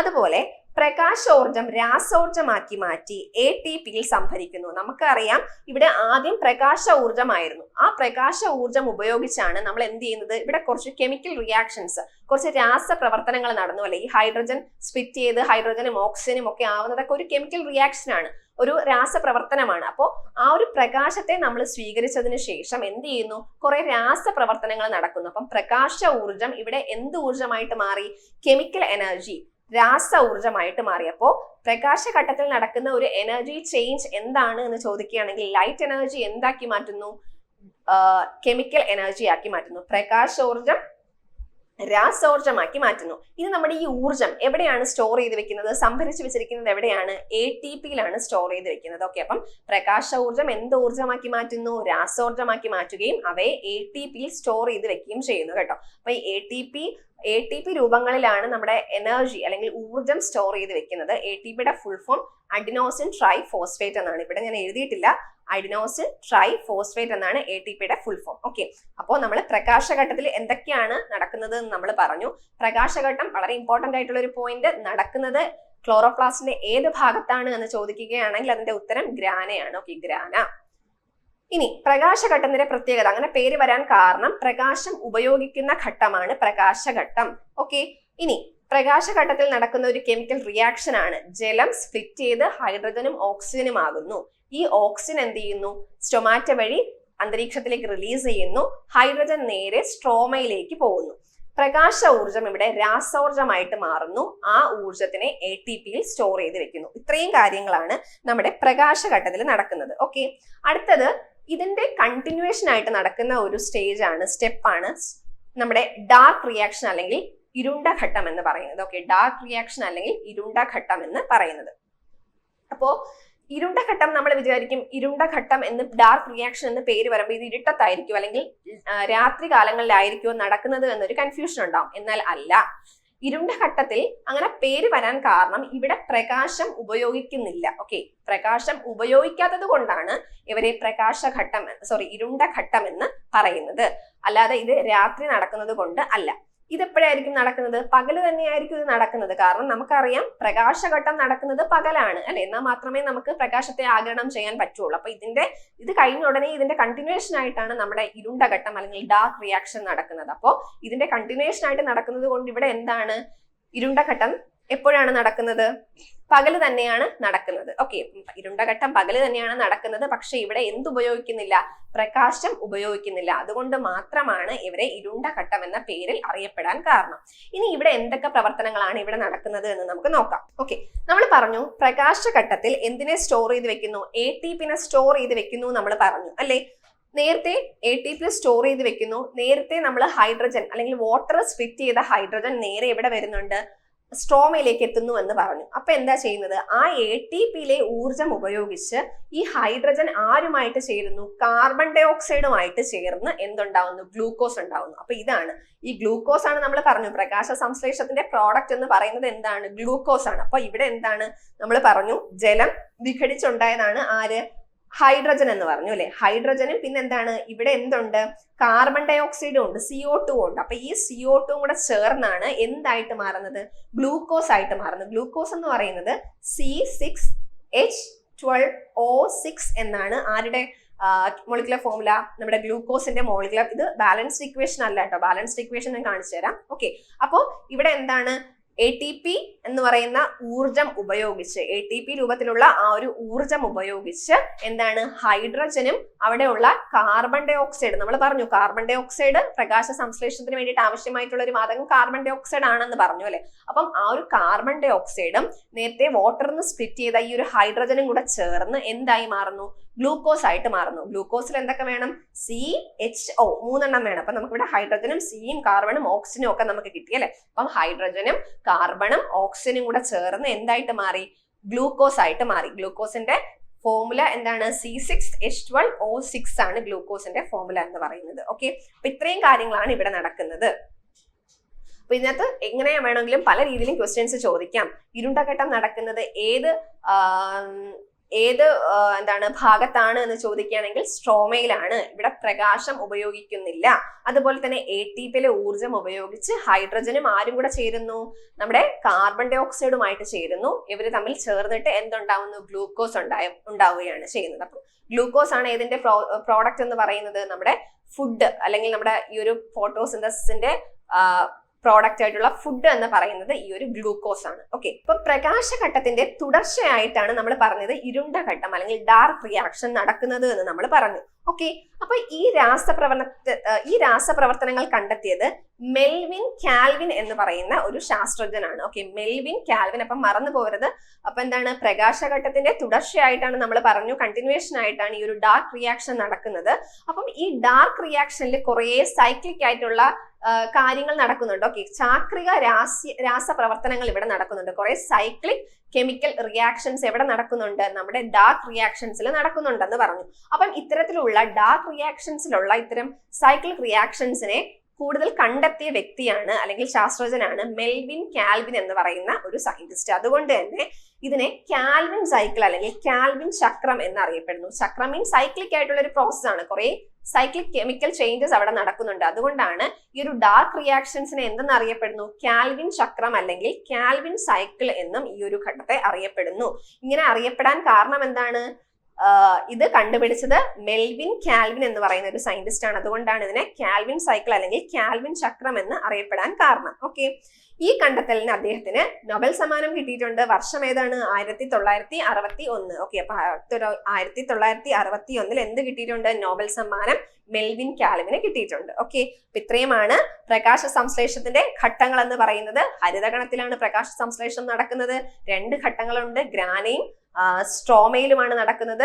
അതുപോലെ പ്രകാശോർജം രാസോർജമാക്കി മാറ്റി ATPയിൽ സംഭരിക്കുന്നു. നമുക്കറിയാം ഇവിടെ ആദ്യം പ്രകാശ ഊർജമായിരുന്നു. ആ പ്രകാശ ഊർജം ഉപയോഗിച്ചാണ് നമ്മൾ എന്ത് ചെയ്യുന്നത്? ഇവിടെ കുറച്ച് കെമിക്കൽ റിയാക്ഷൻസ്, കുറച്ച് രാസപ്രവർത്തനങ്ങൾ നടന്നു അല്ലെ? ഈ ഹൈഡ്രജൻ സ്പ്ലിറ്റ് ചെയ്ത് ഹൈഡ്രജനും ഓക്സിജനും ഒക്കെ ആവുന്നതൊക്കെ ഒരു കെമിക്കൽ റിയാക്ഷൻ ആണ്, ഒരു രാസപ്രവർത്തനമാണ്. അപ്പോൾ ആ ഒരു പ്രകാശത്തെ നമ്മൾ സ്വീകരിച്ചതിന് ശേഷം എന്ത് ചെയ്യുന്നു? കുറെ രാസപ്രവർത്തനങ്ങൾ നടക്കുന്നു. അപ്പം പ്രകാശ ഊർജം ഇവിടെ എന്ത് ഊർജമായിട്ട് മാറി? കെമിക്കൽ എനർജി, രാസ ഊർജമായിട്ട് മാറിയപ്പോ പ്രകാശഘട്ടത്തിൽ നടക്കുന്ന ഒരു എനർജി ചേഞ്ച് എന്താണ് എന്ന് ചോദിക്കുകയാണെങ്കിൽ ലൈറ്റ് എനർജി എന്താക്കി മാറ്റുന്നു? കെമിക്കൽ എനർജി ആക്കി മാറ്റുന്നു. പ്രകാശോർജം രാസോർജമാക്കി മാറ്റുന്നു. ഇത് നമ്മുടെ ഈ ഊർജം എവിടെയാണ് സ്റ്റോർ ചെയ്ത് വെക്കുന്നത്? സംഭരിച്ചു വെച്ചിരിക്കുന്നത് എവിടെയാണ്? ATPയിലാണ് സ്റ്റോർ ചെയ്ത് വെക്കുന്നത്. ഓക്കെ, അപ്പം പ്രകാശ ഊർജം എന്ത് ഊർജമാക്കി മാറ്റുന്നു? രാസോർജമാക്കി മാറ്റുകയും അവയെ ATPയിൽ സ്റ്റോർ ചെയ്ത് വെക്കുകയും ചെയ്യുന്നു കേട്ടോ. അപ്പൊ ഈ ATP രൂപങ്ങളിലാണ് നമ്മുടെ എനർജി അല്ലെങ്കിൽ ഊർജം സ്റ്റോർ ചെയ്ത് വെക്കുന്നത്. ATPയുടെ full form adenosine triphosphate എന്നാണ്. ഇവിടെ ഞാൻ എഴുതിയിട്ടില്ല. അഡിനോസിൻ ട്രൈ ഫോസ്ഫേറ്റ് എന്നാണ് ATPയുടെ ഫുൾ ഫോം. ഓക്കെ, അപ്പോൾ നമ്മൾ പ്രകാശഘട്ടത്തിൽ എന്തൊക്കെയാണ് നടക്കുന്നത് എന്ന് നമ്മൾ പറഞ്ഞു. പ്രകാശഘട്ടം വളരെ ഇമ്പോർട്ടന്റ് ആയിട്ടുള്ള ഒരു പോയിന്റ്. നടക്കുന്നത് ക്ലോറോപ്ലാസ്റ്റിന്റെ ഏത് ഭാഗത്താണ് എന്ന് ചോദിക്കുകയാണെങ്കിൽ അതിന്റെ ഉത്തരം ഗ്രാനയാണ്. Okay, grana. ഇനി പ്രകാശഘട്ടത്തിന്റെ പ്രത്യേകത, അങ്ങനെ പേര് വരാൻ കാരണം പ്രകാശം ഉപയോഗിക്കുന്ന ഘട്ടമാണ് പ്രകാശഘട്ടം. ഓക്കെ, ഇനി പ്രകാശഘട്ടത്തിൽ നടക്കുന്ന ഒരു കെമിക്കൽ റിയാക്ഷൻ ആണ്. ജലം സ്പ്ലിറ്റ് ചെയ്ത് ഹൈഡ്രജനും ഓക്സിജനും ആകുന്നു. ഈ ഓക്സിജൻ എന്ത് ചെയ്യുന്നു? സ്റ്റൊമാറ്റ വഴി അന്തരീക്ഷത്തിലേക്ക് റിലീസ് ചെയ്യുന്നു. ഹൈഡ്രജൻ നേരെ സ്ട്രോമയിലേക്ക് പോകുന്നു. പ്രകാശ ഊർജം ഇവിടെ രാസോർജമായിട്ട് മാറുന്നു. ആ ഊർജത്തിനെ ATPയിൽ സ്റ്റോർ ചെയ്ത് വെക്കുന്നു. ഇത്രയും കാര്യങ്ങളാണ് നമ്മുടെ പ്രകാശഘട്ടത്തിൽ നടക്കുന്നത്. ഓക്കെ, അടുത്തത് ഇതിന്റെ കണ്ടിന്യൂവേഷൻ ആയിട്ട് നടക്കുന്ന ഒരു സ്റ്റെപ്പാണ് നമ്മുടെ ഡാർക്ക് റിയാക്ഷൻ അല്ലെങ്കിൽ ഇരുണ്ട ഘട്ടം എന്ന് പറയുന്നത്. ഓക്കെ, ഡാർക്ക് റിയാക്ഷൻ അല്ലെങ്കിൽ ഇരുണ്ട ഘട്ടം എന്ന് പറയുന്നത്. അപ്പോ ഇരുണ്ട ഘട്ടം നമ്മൾ വിചാരിക്കും ഇരുണ്ട ഘട്ടം എന്ന് ഡാർക്ക് റിയാക്ഷൻ എന്ന് പേര് വരുമ്പോൾ ഇത് ഇരുട്ടത്തായിരിക്കും അല്ലെങ്കിൽ രാത്രി കാലങ്ങളിലായിരിക്കുമോ നടക്കുന്നത് എന്നൊരു കൺഫ്യൂഷൻ ഉണ്ടാവും. എന്നാൽ അല്ല. ഇരുണ്ട ഘട്ടത്തിൽ അങ്ങനെ പേര് വരാൻ കാരണം ഇവിടെ പ്രകാശം ഉപയോഗിക്കുന്നില്ല. ഓക്കെ, പ്രകാശം ഉപയോഗിക്കാത്തത് കൊണ്ടാണ് ഇവരെ ഇരുണ്ട ഘട്ടം എന്ന് പറയുന്നത്. അല്ലാതെ ഇത് രാത്രി നടക്കുന്നത് കൊണ്ട് അല്ല. ഇതെപ്പോഴായിരിക്കും നടക്കുന്നത്? പകല് തന്നെയായിരിക്കും ഇത് നടക്കുന്നത്. കാരണം നമുക്കറിയാം പ്രകാശഘട്ടം നടക്കുന്നത് പകലാണ് അല്ലെ? എന്നാൽ മാത്രമേ നമുക്ക് പ്രകാശത്തെ ആഗിരണം ചെയ്യാൻ പറ്റുള്ളൂ. അപ്പൊ ഇത് കഴിഞ്ഞ ഉടനെ ഇതിന്റെ കണ്ടിന്യൂവേഷൻ ആയിട്ടാണ് നമ്മുടെ ഇരുണ്ട ഘട്ടം അല്ലെങ്കിൽ ഡാർക്ക് റിയാക്ഷൻ നടക്കുന്നത്. അപ്പോൾ ഇതിന്റെ കണ്ടിന്യൂവേഷൻ ആയിട്ട് നടക്കുന്നത് കൊണ്ട് ഇവിടെ എന്താണ്? ഇരുണ്ട ഘട്ടം എപ്പോഴാണ് നടക്കുന്നത്? പകല് തന്നെയാണ് നടക്കുന്നത്. ഓക്കെ, ഇരുണ്ട ഘട്ടം പകല് തന്നെയാണ് നടക്കുന്നത്. പക്ഷെ ഇവിടെ എന്തുപയോഗിക്കുന്നില്ല? പ്രകാശം ഉപയോഗിക്കുന്നില്ല. അതുകൊണ്ട് മാത്രമാണ് ഇവരെ ഇരുണ്ട ഘട്ടം എന്ന പേരിൽ അറിയപ്പെടാൻ കാരണം. ഇനി ഇവിടെ എന്തൊക്കെ പ്രവർത്തനങ്ങളാണ് ഇവിടെ നടക്കുന്നത് എന്ന് നമുക്ക് നോക്കാം. ഓക്കെ, നമ്മൾ പറഞ്ഞു പ്രകാശഘട്ടത്തിൽ എന്തിനെ സ്റ്റോർ ചെയ്ത് വെക്കുന്നു? ATPനെ സ്റ്റോർ ചെയ്ത് വെക്കുന്നു നമ്മൾ പറഞ്ഞു അല്ലെ? നേരത്തെ ATP സ്റ്റോർ ചെയ്ത് വെക്കുന്നു. നേരത്തെ നമ്മൾ ഹൈഡ്രജൻ അല്ലെങ്കിൽ വാട്ടർ സ്പ്ലിറ്റ് ചെയ്ത ഹൈഡ്രജൻ നേരെ എവിടെ വരുന്നുണ്ട്? സ്ട്രോമയിലേക്ക് എത്തുന്നു എന്ന് പറഞ്ഞു. അപ്പൊ എന്താ ചെയ്യുന്നത്? ആ ATPയിലെ ഊർജം ഉപയോഗിച്ച് ഈ ഹൈഡ്രജൻ ആരുമായിട്ട് ചേരുന്നു? കാർബൺ ഡൈ ഓക്സൈഡുമായിട്ട് ചേർന്ന് എന്തുണ്ടാവുന്നു? ഗ്ലൂക്കോസ് ഉണ്ടാവുന്നു. അപ്പൊ ഇതാണ് ഈ ഗ്ലൂക്കോസ് ആണ് നമ്മൾ പറഞ്ഞു പ്രകാശ സംശ്ലേഷത്തിന്റെ പ്രോഡക്റ്റ് എന്ന് പറയുന്നത് എന്താണ്? ഗ്ലൂക്കോസ് ആണ്. അപ്പൊ ഇവിടെ എന്താണ് നമ്മൾ പറഞ്ഞു? ജലം വിഘടിച്ചുണ്ടായതാണ് ആര്? ഹൈഡ്രജൻ എന്ന് പറഞ്ഞു അല്ലെ. ഹൈഡ്രജനും പിന്നെ എന്താണ് ഇവിടെ എന്തുണ്ട്? കാർബൺ ഡൈ ഓക്സൈഡും ഉണ്ട്, CO2 ഉണ്ട്. അപ്പൊ ഈ CO2 കൂടെ ചേർന്നാണ് എന്തായിട്ട് മാറുന്നത്? ഗ്ലൂക്കോസ് ആയിട്ട് മാറുന്നത്. ഗ്ലൂക്കോസ് എന്ന് പറയുന്നത് C6H12O6 എന്നാണ് ആരുടെ മോളിക്കുലർ ഫോർമുല? നമ്മുടെ ഗ്ലൂക്കോസിന്റെ മോളിക്കുലർ. ഇത് ബാലൻസ്ഡ് ഇക്വേഷൻ അല്ല കേട്ടോ, ബാലൻസ്ഡ് ഇക്വേഷൻ ഞാൻ കാണിച്ചു തരാം. ഓക്കെ, അപ്പോ ഇവിടെ എന്താണ്? ATP എന്ന് പറയുന്ന ഊർജം ഉപയോഗിച്ച്, ATP രൂപത്തിലുള്ള ആ ഒരു ഊർജം ഉപയോഗിച്ച് എന്താണ്? ഹൈഡ്രജനും അവിടെയുള്ള കാർബൺ ഡൈ ഓക്സൈഡ്, നമ്മൾ പറഞ്ഞു കാർബൺ ഡൈ ഓക്സൈഡ് പ്രകാശ സംശ്ലേഷണത്തിന് വേണ്ടിയിട്ട് ആവശ്യമായിട്ടുള്ള ഒരു വാതകം കാർബൺ ഡൈ ഓക്സൈഡ് ആണെന്ന് പറഞ്ഞു അല്ലെ. അപ്പം ആ ഒരു കാർബൺ ഡൈ ഓക്സൈഡും നേരത്തെ വാട്ടറിന് സ്പ്ലിറ്റ് ചെയ്ത ഈ ഒരു ഹൈഡ്രജനും കൂടെ ചേർന്ന് എന്തായി മാറുന്നു? ഗ്ലൂക്കോസ് ആയിട്ട് മാറുന്നു. ഗ്ലൂക്കോസിൽ എന്തൊക്കെ വേണം? CHO 3 വേണം. അപ്പൊ നമുക്ക് ഇവിടെ ഹൈഡ്രജനും Cയും കാർബണും ഓക്സിജനും ഒക്കെ നമുക്ക് കിട്ടി അല്ലെ. അപ്പം ഹൈഡ്രജനും കാർബണും ഓക്സിജനും കൂടെ ചേർന്ന് എന്തായിട്ട് മാറി? ഗ്ലൂക്കോസ് ആയിട്ട് മാറി. ഗ്ലൂക്കോസിന്റെ ഫോർമുല എന്താണ്? C6H12O6 ആണ് ഗ്ലൂക്കോസിന്റെ ഫോർമുല എന്ന് പറയുന്നത്. ഓക്കെ, അപ്പൊ ഇത്രയും കാര്യങ്ങളാണ് ഇവിടെ നടക്കുന്നത്. അപ്പൊ ഇതിനകത്ത് എങ്ങനെ വേണമെങ്കിലും പല രീതിയിലും ക്വസ്റ്റ്യൻസ് ചോദിക്കാം. ഇരുണ്ട ഘട്ടം നടക്കുന്നത് ഏത് എന്താണ് ഭാഗത്താണ് എന്ന് ചോദിക്കുകയാണെങ്കിൽ സ്ട്രോമയിലാണ്. ഇവിടെ പ്രകാശം ഉപയോഗിക്കുന്നില്ല. അതുപോലെ തന്നെ ATPയിലെ ഊർജം ഉപയോഗിച്ച് ഹൈഡ്രജനും ആരും കൂടെ ചേരുന്നു? നമ്മുടെ കാർബൺ ഡൈ ഓക്സൈഡുമായിട്ട് ചേരുന്നു. ഇവര് തമ്മിൽ ചേർന്നിട്ട് എന്തുണ്ടാവുന്നു? ഗ്ലൂക്കോസ് ഉണ്ടാവുകയാണ് ചെയ്യുന്നത്. അപ്പൊ ഗ്ലൂക്കോസ് ആണ് ഏതിന്റെ പ്രോഡക്റ്റ് എന്ന് പറയുന്നത്? നമ്മുടെ ഫുഡ് അല്ലെങ്കിൽ നമ്മുടെ ഈ ഒരു ഫോട്ടോസിന്തസിന്റെ പ്രോഡക്റ്റ് ആയിട്ടുള്ള ഫുഡ് എന്ന് പറയുന്നത് ഈ ഒരു ഗ്ലൂക്കോസ് ആണ്. ഓക്കെ, ഇപ്പൊ പ്രകാശഘട്ടത്തിന്റെ തുടർച്ചയായിട്ടാണ് നമ്മൾ പറഞ്ഞത് ഇരുണ്ട ഘട്ടം അല്ലെങ്കിൽ ഡാർക്ക് റിയാക്ഷൻ നടക്കുന്നത് എന്ന് നമ്മൾ പറഞ്ഞു. ഓക്കെ, അപ്പൊ ഈ രാസപ്രവർത്തനങ്ങൾ കണ്ടെത്തിയത് മെൽവിൻ കാൽവിൻ എന്ന് പറയുന്ന ഒരു ശാസ്ത്രജ്ഞനാണ്. Okay, Melvin Calvin. അപ്പം മറന്നു പോകരുത്. അപ്പൊ എന്താണ്? പ്രകാശഘട്ടത്തിന്റെ തുടർച്ചയായിട്ടാണ് നമ്മൾ പറഞ്ഞു, കണ്ടിന്യൂവേഷൻ ആയിട്ടാണ് ഈ ഒരു ഡാർക്ക് റിയാക്ഷൻ നടക്കുന്നത്. അപ്പം ഈ ഡാർക്ക് റിയാക്ഷനിൽ കുറെ സൈക്ലിക് ആയിട്ടുള്ള കാര്യങ്ങൾ നടക്കുന്നുണ്ട്. ഓക്കെ, ചാക്രിക രാസപ്രവർത്തനങ്ങൾ ഇവിടെ നടക്കുന്നുണ്ട്. കുറെ സൈക്ലിക് കെമിക്കൽ റിയാക്ഷൻസ് എവിടെ നടക്കുന്നുണ്ട്? നമ്മുടെ ഡാർക്ക് റിയാക്ഷൻസിൽ നടക്കുന്നുണ്ടെന്ന് പറഞ്ഞു. അപ്പം ഇത്തരത്തിലുള്ള ഡാർക്ക് റിയാക്ഷൻസിലുള്ള ഇത്തരം സൈക്ലിക് റിയാക്ഷൻസിനെ കൂടുതൽ കണ്ടെത്തിയ വ്യക്തിയാണ് അല്ലെങ്കിൽ ശാസ്ത്രജ്ഞനാണ് മെൽവിൻ കാൽവിൻ എന്ന് പറയുന്ന ഒരു സയന്റിസ്റ്റ്. അതുകൊണ്ട് തന്നെ ഇതിനെ കാൽവിൻ സൈക്കിൾ അല്ലെങ്കിൽ കാൽവിൻ ചക്രം എന്നറിയപ്പെടുന്നു. ചക്രം മീൻ സൈക്ലിക് ആയിട്ടുള്ള ഒരു പ്രോസസ് ആണ്. കുറെ സൈക്ലിക് കെമിക്കൽ ചേഞ്ചസ് അവിടെ നടക്കുന്നുണ്ട്. അതുകൊണ്ടാണ് ഈ ഒരു ഡാർക്ക് റിയാക്ഷൻസിനെ എന്തെന്ന് അറിയപ്പെടുന്നു? കാൽവിൻ ചക്രം അല്ലെങ്കിൽ കാൽവിൻ സൈക്കിൾ എന്നും ഈ ഒരു ഘട്ടത്തെ അറിയപ്പെടുന്നു. ഇങ്ങനെ അറിയപ്പെടാൻ കാരണം എന്താണ്? ഇത് കണ്ടുപിടിച്ചത് മെൽവിൻ കാൽവിൻ എന്ന് പറയുന്ന ഒരു സയന്റിസ്റ്റ് ആണ്. അതുകൊണ്ടാണ് ഇതിനെ കാൽവിൻ സൈക്കിൾ അല്ലെങ്കിൽ കാൽവിൻ ചക്രം എന്ന് അറിയപ്പെടാൻ കാരണം. ഓക്കെ, ഈ കണ്ടെത്തലിന് അദ്ദേഹത്തിന് നൊബേൽ സമ്മാനം കിട്ടിയിട്ടുണ്ട്. വർഷം ഏതാണ്? 1961. ഓക്കെ, അപ്പൊ 1961 എന്ത് കിട്ടിയിട്ടുണ്ട്? നോബൽ സമ്മാനം മെൽവിൻ കാൽവിന് കിട്ടിയിട്ടുണ്ട്. ഓക്കെ, അപ്പൊ ഇത്രയുമാണ് പ്രകാശ സംശ്ലേഷത്തിന്റെ ഘട്ടങ്ങൾ എന്ന് പറയുന്നത്. ഹരിതകണത്തിലാണ് പ്രകാശ സംശ്ലേഷണം നടക്കുന്നത്. 2 ഘട്ടങ്ങളുണ്ട്. ഗ്രാനയും സ്ട്രോമയിലുമാണ് നടക്കുന്നത്.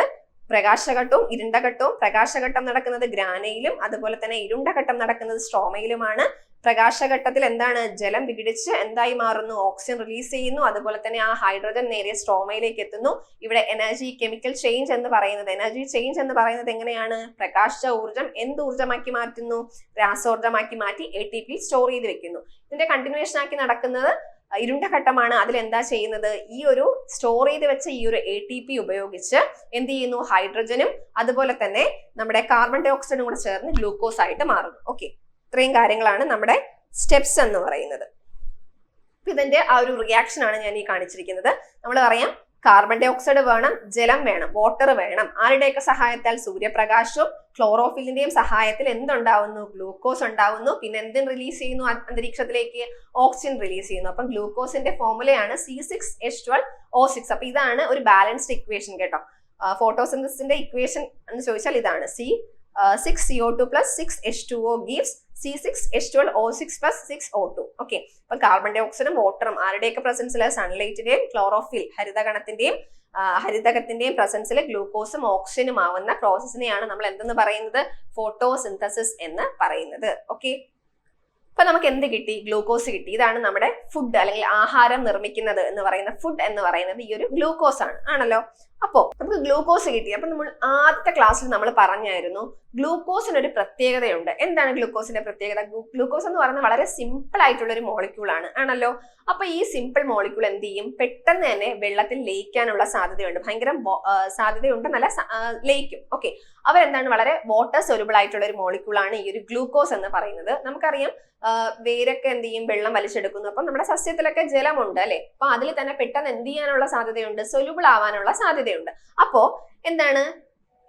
പ്രകാശഘട്ടവും ഇരുണ്ട ഘട്ടവും. പ്രകാശഘട്ടം നടക്കുന്നത് ഗ്രാനയിലും അതുപോലെ തന്നെ ഇരുണ്ട ഘട്ടം നടക്കുന്നത് സ്ട്രോമയിലുമാണ്. പ്രകാശഘട്ടത്തിൽ എന്താണ്? ജലം വിഘടിച്ച് എന്തായി മാറുന്നു? ഓക്സിജൻ റിലീസ് ചെയ്യുന്നു. അതുപോലെ തന്നെ ആ ഹൈഡ്രജൻ നേരെ സ്ട്രോമയിലേക്ക് എത്തുന്നു. ഇവിടെ എനർജി കെമിക്കൽ ചേഞ്ച് എന്ന് പറയുന്നത്, എനർജി ചേഞ്ച് എന്ന് പറയുന്നത് എങ്ങനെയാണ്? പ്രകാശ ഊർജം എന്ത് ഊർജമാക്കി മാറ്റുന്നു? രാസോർജമാക്കി മാറ്റി ATP സ്റ്റോർ ചെയ്ത് വെക്കുന്നു. ഇതിന്റെ കണ്ടിന്യൂവേഷൻ ആക്കി നടക്കുന്നത് ഇരുണ്ട ഘട്ടമാണ്. അതിൽ എന്താ ചെയ്യുന്നത്? ഈ ഒരു സ്റ്റോർ ചെയ്ത് വെച്ച ഈ ഒരു ATP ഉപയോഗിച്ച് എന്ത് ചെയ്യുന്നു? ഹൈഡ്രജനും അതുപോലെ തന്നെ നമ്മുടെ കാർബൺ ഡൈ ഓക്സൈഡും കൂടെ ചേർന്ന് ഗ്ലൂക്കോസ് ആയിട്ട് മാറുന്നു. ഓക്കെ, ഇത്രയും കാര്യങ്ങളാണ് നമ്മുടെ സ്റ്റെപ്സ് എന്ന് പറയുന്നത്. ഇതിന്റെ ആ ഒരു റിയാക്ഷൻ ആണ് ഞാൻ ഈ കാണിച്ചിരിക്കുന്നത്. നമ്മൾ പറയാം കാർബൺ ഡൈ ഓക്സൈഡ് വേണം, ജലം വേണം, വാട്ടർ വേണം. ആരുടെയൊക്കെ സഹായത്താൽ? സൂര്യപ്രകാശവും ക്ലോറോഫിലിന്റെയും സഹായത്തിൽ എന്തുണ്ടാവുന്നു? ഗ്ലൂക്കോസ് ഉണ്ടാവുന്നു. പിന്നെ എന്തും റിലീസ് ചെയ്യുന്നു അന്തരീക്ഷത്തിലേക്ക്? ഓക്സിജൻ റിലീസ് ചെയ്യുന്നു. അപ്പം ഗ്ലൂക്കോസിന്റെ ഫോർമുലയാണ് C6H12O6. അപ്പൊ ഇതാണ് ഒരു ബാലൻസ്ഡ് ഇക്വേഷൻ കേട്ടോ. ഫോട്ടോസിന്തസിന്റെ ഇക്വേഷൻ എന്ന് ചോദിച്ചാൽ ഇതാണ്. 6CO2 plus 6H2O gives C6H12O6 plus 6O2. Okay, അപ്പൊ കാർബൺ ഡൈ ഓക്സൈഡും വാട്ടറും ആരുടെയൊക്കെ പ്രസൻസിൽ? സൺലൈറ്റിന്റെയും ക്ലോറോഫിൽ ഹരിതകത്തിന്റെയും പ്രസൻസിൽ ഗ്ലൂക്കോസും ഓക്സിജനും ആവുന്ന പ്രോസസ്സിനെയാണ് നമ്മൾ എന്തെന്ന് പറയുന്നത്? ഫോട്ടോസിന്തസിസ് എന്ന് പറയുന്നത്. ഓക്കെ, അപ്പൊ നമുക്ക് എന്ത് കിട്ടി? ഗ്ലൂക്കോസ് കിട്ടി. ഇതാണ് നമ്മുടെ ഫുഡ് അല്ലെങ്കിൽ ആഹാരം നിർമ്മിക്കുന്നത് എന്ന് പറയുന്ന ഫുഡ് എന്ന് പറയുന്നത് ഈ ഒരു ഗ്ലൂക്കോസ് ആണല്ലോ. അപ്പോ നമുക്ക് ഗ്ലൂക്കോസ് കിട്ടി. അപ്പൊ നമ്മൾ ആദ്യത്തെ ക്ലാസ്സിൽ നമ്മൾ പറഞ്ഞായിരുന്നു ഗ്ലൂക്കോസിന് ഒരു പ്രത്യേകതയുണ്ട്. എന്താണ് ഗ്ലൂക്കോസിന്റെ പ്രത്യേകത? ഗ്ലൂക്കോസ് എന്ന് പറയുന്നത് വളരെ സിമ്പിൾ ആയിട്ടുള്ള ഒരു മോളിക്യൂൾ ആണല്ലോ. അപ്പൊ ഈ സിമ്പിൾ മോളിക്യൂൾ എന്ത് ചെയ്യും? പെട്ടെന്ന് തന്നെ വെള്ളത്തിൽ ലയിക്കാനുള്ള സാധ്യതയുണ്ട്. ഭയങ്കര സാധ്യതയുണ്ടെന്നല്ല, ലയിക്കും. ഓക്കെ, അവരെന്താണ്? വളരെ വാട്ടർ സൊല്യൂബിൾ ആയിട്ടുള്ള ഒരു മോളിക്യൂൾ ആണ് ഈ ഒരു ഗ്ലൂക്കോസ് എന്ന് പറയുന്നത്. നമുക്കറിയാം വേരൊക്കെ എന്ത് ചെയ്യും? വെള്ളം വലിച്ചെടുക്കുന്നു. അപ്പൊ നമ്മുടെ സസ്യത്തിലൊക്കെ ജലമുണ്ട് അല്ലെ? അപ്പൊ അതിൽ തന്നെ പെട്ടെന്ന് എന്ത് ചെയ്യാനുള്ള സാധ്യതയുണ്ട്? സൊല്യൂബിൾ ആവാനുള്ള സാധ്യതയുണ്ട്. അപ്പോ എന്താണ്?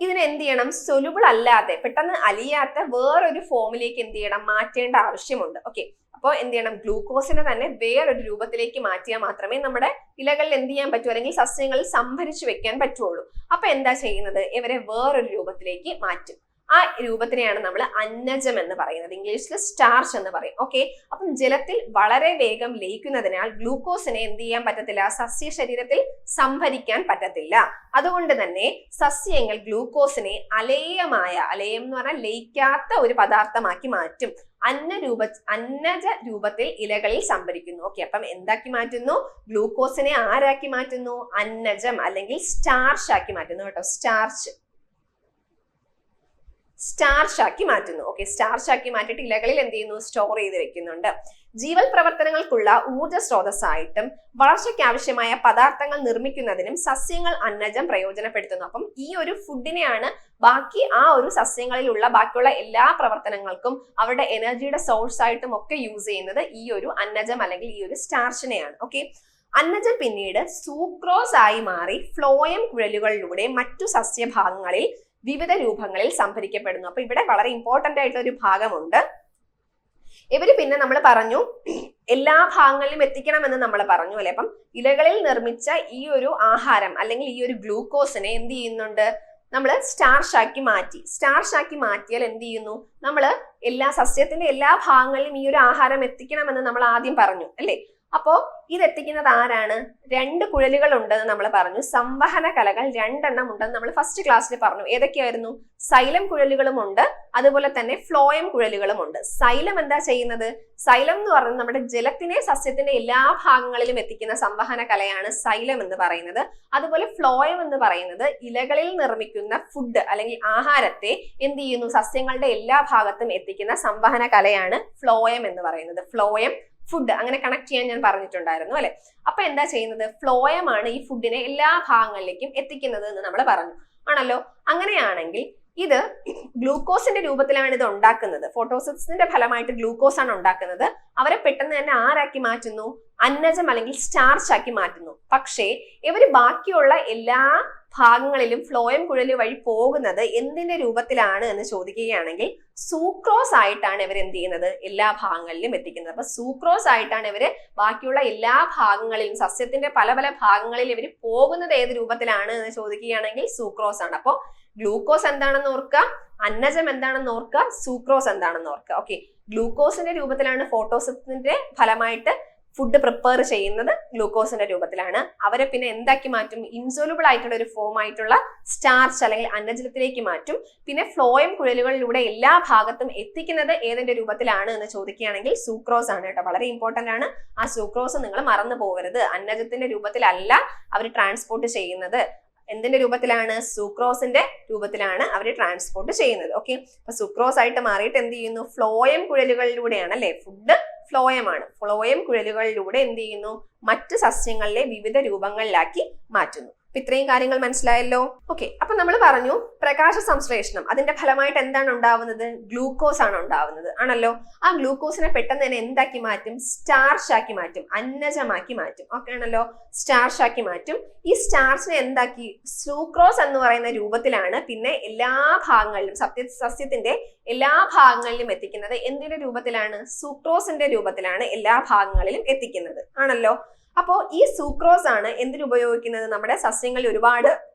ഇതിനെ എന്ത് ചെയ്യണം? സൊല്യൂബിൾ അല്ലാതെ, പെട്ടെന്ന് അലിയാത്ത വേറൊരു ഫോമിലേക്ക് എന്ത് ചെയ്യണം? മാറ്റേണ്ട ആവശ്യമുണ്ട്. ഓക്കെ, അപ്പോൾ എന്ത് ചെയ്യണം? ഗ്ലൂക്കോസിനെ തന്നെ വേറൊരു രൂപത്തിലേക്ക് മാറ്റിയാൽ മാത്രമേ നമ്മുടെ ഇലകളിൽ എന്ത് ചെയ്യാൻ പറ്റൂ, അല്ലെങ്കിൽ സസ്യങ്ങളിൽ സംഭരിച്ചു വെക്കാൻ പറ്റുള്ളൂ. അപ്പൊ എന്താ ചെയ്യുന്നത്? ഇവരെ വേറൊരു രൂപത്തിലേക്ക് മാറ്റും. ആ രൂപത്തിനെയാണ് നമ്മൾ അന്നജം എന്ന് പറയുന്നത്. ഇംഗ്ലീഷിൽ സ്റ്റാർച്ച് എന്ന് പറയും. ഓക്കെ, അപ്പം ജലത്തിൽ വളരെ വേഗം ലയിക്കുന്നതിനാൽ ഗ്ലൂക്കോസിനെ എന്ത് ചെയ്യാൻ പറ്റത്തില്ല? സസ്യ ശരീരത്തിൽ സംഭരിക്കാൻ പറ്റത്തില്ല. അതുകൊണ്ട് തന്നെ സസ്യങ്ങൾ ഗ്ലൂക്കോസിനെ അലേയം എന്ന് പറഞ്ഞാൽ ലയിക്കാത്ത ഒരു പദാർത്ഥമാക്കി മാറ്റും. അന്നജ രൂപത്തിൽ ഇലകളിൽ സംഭരിക്കുന്നു. ഓക്കെ, അപ്പം എന്താക്കി മാറ്റുന്നു? ഗ്ലൂക്കോസിനെ ആരാക്കി മാറ്റുന്നു? അന്നജം അല്ലെങ്കിൽ സ്റ്റാർച്ച് ആക്കി മാറ്റുന്നു കേട്ടോ. സ്റ്റാർച്ച് ആക്കി മാറ്റുന്നു. ഓക്കെ, സ്റ്റാർച്ച് ആക്കി മാറ്റിയിട്ട് ഇലകളിൽ എന്ത് ചെയ്യുന്നു? സ്റ്റോർ ചെയ്ത് വെക്കുന്നുണ്ട്. ജീവൽ പ്രവർത്തനങ്ങൾക്കുള്ള ഊർജ്ജ സ്രോതസ്സായിട്ടും വളർച്ചയ്ക്ക് ആവശ്യമായ പദാർത്ഥങ്ങൾ നിർമ്മിക്കുന്നതിനും സസ്യങ്ങൾ അന്നജം പ്രയോജനപ്പെടുത്തുന്നു. അപ്പം ഈ ഒരു ഫുഡിനെയാണ് ബാക്കി ആ ഒരു സസ്യങ്ങളിലുള്ള ബാക്കിയുള്ള എല്ലാ പ്രവർത്തനങ്ങൾക്കും അവരുടെ എനർജിയുടെ സോഴ്സ് ആയിട്ടും ഒക്കെ യൂസ് ചെയ്യുന്നത് ഈ ഒരു അന്നജം അല്ലെങ്കിൽ ഈ ഒരു സ്റ്റാർച്ചിനെയാണ്. ഓക്കെ, അന്നജം പിന്നീട് സൂക്രോസ് ആയി മാറി ഫ്ലോയം കുഴലുകളിലൂടെ മറ്റു സസ്യഭാഗങ്ങളിൽ വിവിധ രൂപങ്ങളിൽ സംഭരിക്കപ്പെടുന്നു. അപ്പൊ ഇവിടെ വളരെ ഇമ്പോർട്ടന്റ് ആയിട്ടുള്ള ഒരു ഭാഗമുണ്ട്. ഇവര് പിന്നെ നമ്മൾ പറഞ്ഞു എല്ലാ ഭാഗങ്ങളിലും എത്തിക്കണമെന്ന് നമ്മൾ പറഞ്ഞു അല്ലെ. അപ്പം ഇലകളിൽ നിർമ്മിച്ച ഈ ഒരു ആഹാരം അല്ലെങ്കിൽ ഈ ഒരു ഗ്ലൂക്കോസിനെ എന്ത് ചെയ്യുന്നുണ്ട്? നമ്മൾ സ്റ്റാർച്ച് ആക്കി മാറ്റിയാൽ എന്ത് ചെയ്യുന്നു? നമ്മൾ സസ്യത്തിന്റെ എല്ലാ ഭാഗങ്ങളിലും ഈ ഒരു ആഹാരം എത്തിക്കണമെന്ന് നമ്മൾ ആദ്യം പറഞ്ഞു അല്ലെ. അപ്പോ ഇത് എത്തിക്കുന്നത് ആരാണ്? 2 കുഴലുകൾ ഉണ്ടെന്ന് നമ്മൾ പറഞ്ഞു. സംവഹന കലകൾ 2 എണ്ണം ഉണ്ടെന്ന് നമ്മൾ ഫസ്റ്റ് ക്ലാസ്സിൽ പറഞ്ഞു. ഏതൊക്കെയായിരുന്നു? സൈലം കുഴലുകളും ഉണ്ട്, അതുപോലെ തന്നെ ഫ്ലോയം കുഴലുകളും ഉണ്ട്. സൈലം എന്താ ചെയ്യുന്നത്? സൈലം എന്ന് പറയുന്നത് നമ്മുടെ ജലത്തിനെ സസ്യത്തിന്റെ എല്ലാ ഭാഗങ്ങളിലും എത്തിക്കുന്ന സംവഹന കലയാണ് സൈലം എന്ന് പറയുന്നത്. അതുപോലെ ഫ്ലോയം എന്ന് പറയുന്നത് ഇലകളിൽ നിർമ്മിക്കുന്ന ഫുഡ് അല്ലെങ്കിൽ ആഹാരത്തെ എന്ത് ചെയ്യുന്നു? സസ്യങ്ങളുടെ എല്ലാ ഭാഗത്തും എത്തിക്കുന്ന സംവഹന കലയാണ് ഫ്ലോയം എന്ന് പറയുന്നത്. ഫ്ലോയം ഫുഡ് അങ്ങനെ കണക്ട് ചെയ്യാൻ ഞാൻ പറഞ്ഞിട്ടുണ്ടായിരുന്നു അല്ലെ. അപ്പൊ എന്താ ചെയ്യുന്നത്? ഫ്ലോയമാണ് ഈ ഫുഡിനെ എല്ലാ ഭാഗങ്ങളിലേക്കും എത്തിക്കുന്നത് എന്ന് നമ്മൾ പറഞ്ഞു ആണല്ലോ. അങ്ങനെയാണെങ്കിൽ ഇത് ഗ്ലൂക്കോസിന്റെ രൂപത്തിലാണ് ഇത് ഉണ്ടാക്കുന്നത്. ഫോട്ടോസിന്തസിന്റെ ഫലമായിട്ട് ഗ്ലൂക്കോസ് ആണ് ഉണ്ടാക്കുന്നത്. അവരെ പെട്ടെന്ന് തന്നെ ആരാക്കി മാറ്റുന്നു? അന്നജം അല്ലെങ്കിൽ സ്റ്റാർച്ച് ആക്കി മാറ്റുന്നു. പക്ഷേ ഇവര് ബാക്കിയുള്ള എല്ലാ ഭാഗങ്ങളിലും ഫ്ലോയം കുഴല് വഴി പോകുന്നത് എന്തിന്റെ രൂപത്തിലാണ് എന്ന് ചോദിക്കുകയാണെങ്കിൽ സൂക്രോസ് ആയിട്ടാണ് ഇവർ എന്ത് ചെയ്യുന്നത്? എല്ലാ ഭാഗങ്ങളിലും എത്തിക്കുന്നത്. അപ്പൊ സൂക്രോസ് ആയിട്ടാണ് ഇവര് ബാക്കിയുള്ള എല്ലാ ഭാഗങ്ങളിലും സസ്യത്തിന്റെ പല പല ഭാഗങ്ങളിൽ ഇവർ പോകുന്നത് ഏത് രൂപത്തിലാണ് എന്ന് ചോദിക്കുകയാണെങ്കിൽ സൂക്രോസ് ആണ്. അപ്പോ ഗ്ലൂക്കോസ് എന്താണെന്ന് ഓർക്കുക, അന്നജം എന്താണെന്ന് ഓർക്കുക, സൂക്രോസ് എന്താണെന്ന് ഓർക്കുക. ഓക്കെ, ഗ്ലൂക്കോസിന്റെ രൂപത്തിലാണ് ഫോട്ടോസിന്തസിന്റെ ഫലമായിട്ട് ഫുഡ് പ്രിപ്പയർ ചെയ്യുന്നത് ഗ്ലൂക്കോസിന്റെ രൂപത്തിലാണ്. അവരെ പിന്നെ എന്താക്കി മാറ്റും? ഇൻസോലുബിൾ ആയിട്ടുള്ള ഒരു ഫോം ആയിട്ടുള്ള സ്റ്റാർച്ച് അല്ലെങ്കിൽ അന്നജലത്തിലേക്ക് മാറ്റും. പിന്നെ ഫ്ലോയം കുഴലുകളിലൂടെ എല്ലാ ഭാഗത്തും എത്തിക്കുന്നത് ഏതിന്റെ രൂപത്തിലാണ് എന്ന് ചോദിക്കുകയാണെങ്കിൽ സൂക്രോസ് ആണ് കേട്ടോ. വളരെ ഇമ്പോർട്ടന്റ് ആണ്. ആ സൂക്രോസ് നിങ്ങൾ മറന്നു പോകരുത്. അന്നജത്തിന്റെ രൂപത്തിലല്ല അവർ ട്രാൻസ്പോർട്ട് ചെയ്യുന്നത്. എന്തിന്റെ രൂപത്തിലാണ്? സൂക്രോസിന്റെ രൂപത്തിലാണ് അവർ ട്രാൻസ്പോർട്ട് ചെയ്യുന്നത്. ഓക്കെ, അപ്പൊ സൂക്രോസ് ആയിട്ട് മാറിയിട്ട് എന്ത് ചെയ്യുന്നു? ഫ്ലോയം കുഴലുകളിലൂടെയാണ് അല്ലെ. ഫുഡ് ഫ്ലോയമാണ്. ഫ്ലോയം കുഴലുകളിലൂടെ എന്ത് ചെയ്യുന്നു? മറ്റു സസ്യങ്ങളിലെ വിവിധ രൂപങ്ങളിലാക്കി മാറ്റുന്നു. അപ്പൊ ഇത്രയും കാര്യങ്ങൾ മനസ്സിലായല്ലോ. ഓക്കെ, അപ്പൊ നമ്മൾ പറഞ്ഞു പ്രകാശ സംശ്ലേഷണം അതിന്റെ ഫലമായിട്ട് എന്താണ് ഉണ്ടാവുന്നത്? ഗ്ലൂക്കോസ് ആണ് ഉണ്ടാവുന്നത് ആണല്ലോ. ആ ഗ്ലൂക്കോസിനെ പെട്ടെന്ന് തന്നെ എന്താക്കി മാറ്റും? സ്റ്റാർച്ച് ആക്കി മാറ്റും, അന്നജമാക്കി മാറ്റും. ഓക്കെ ആണല്ലോ, സ്റ്റാർച്ച് ആക്കി മാറ്റും. ഈ സ്റ്റാർച്ചിനെ എന്താക്കി? സൂക്രോസ് എന്ന് പറയുന്ന രൂപത്തിലാണ് പിന്നെ എല്ലാ ഭാഗങ്ങളിലും സസ്യത്തിന്റെ എല്ലാ ഭാഗങ്ങളിലും എത്തിക്കുന്നത്. എന്തിന്റെ രൂപത്തിലാണ്? സൂക്രോസിന്റെ രൂപത്തിലാണ് എല്ലാ ഭാഗങ്ങളിലും എത്തിക്കുന്നത് ആണല്ലോ. അപ്പോ ഈ സൂക്രോസ് ആണ് എന്തിനു ഉപയോഗിക്കുന്നത്? നമ്മുടെ സസ്യങ്ങളിൽ ഒരുപാട്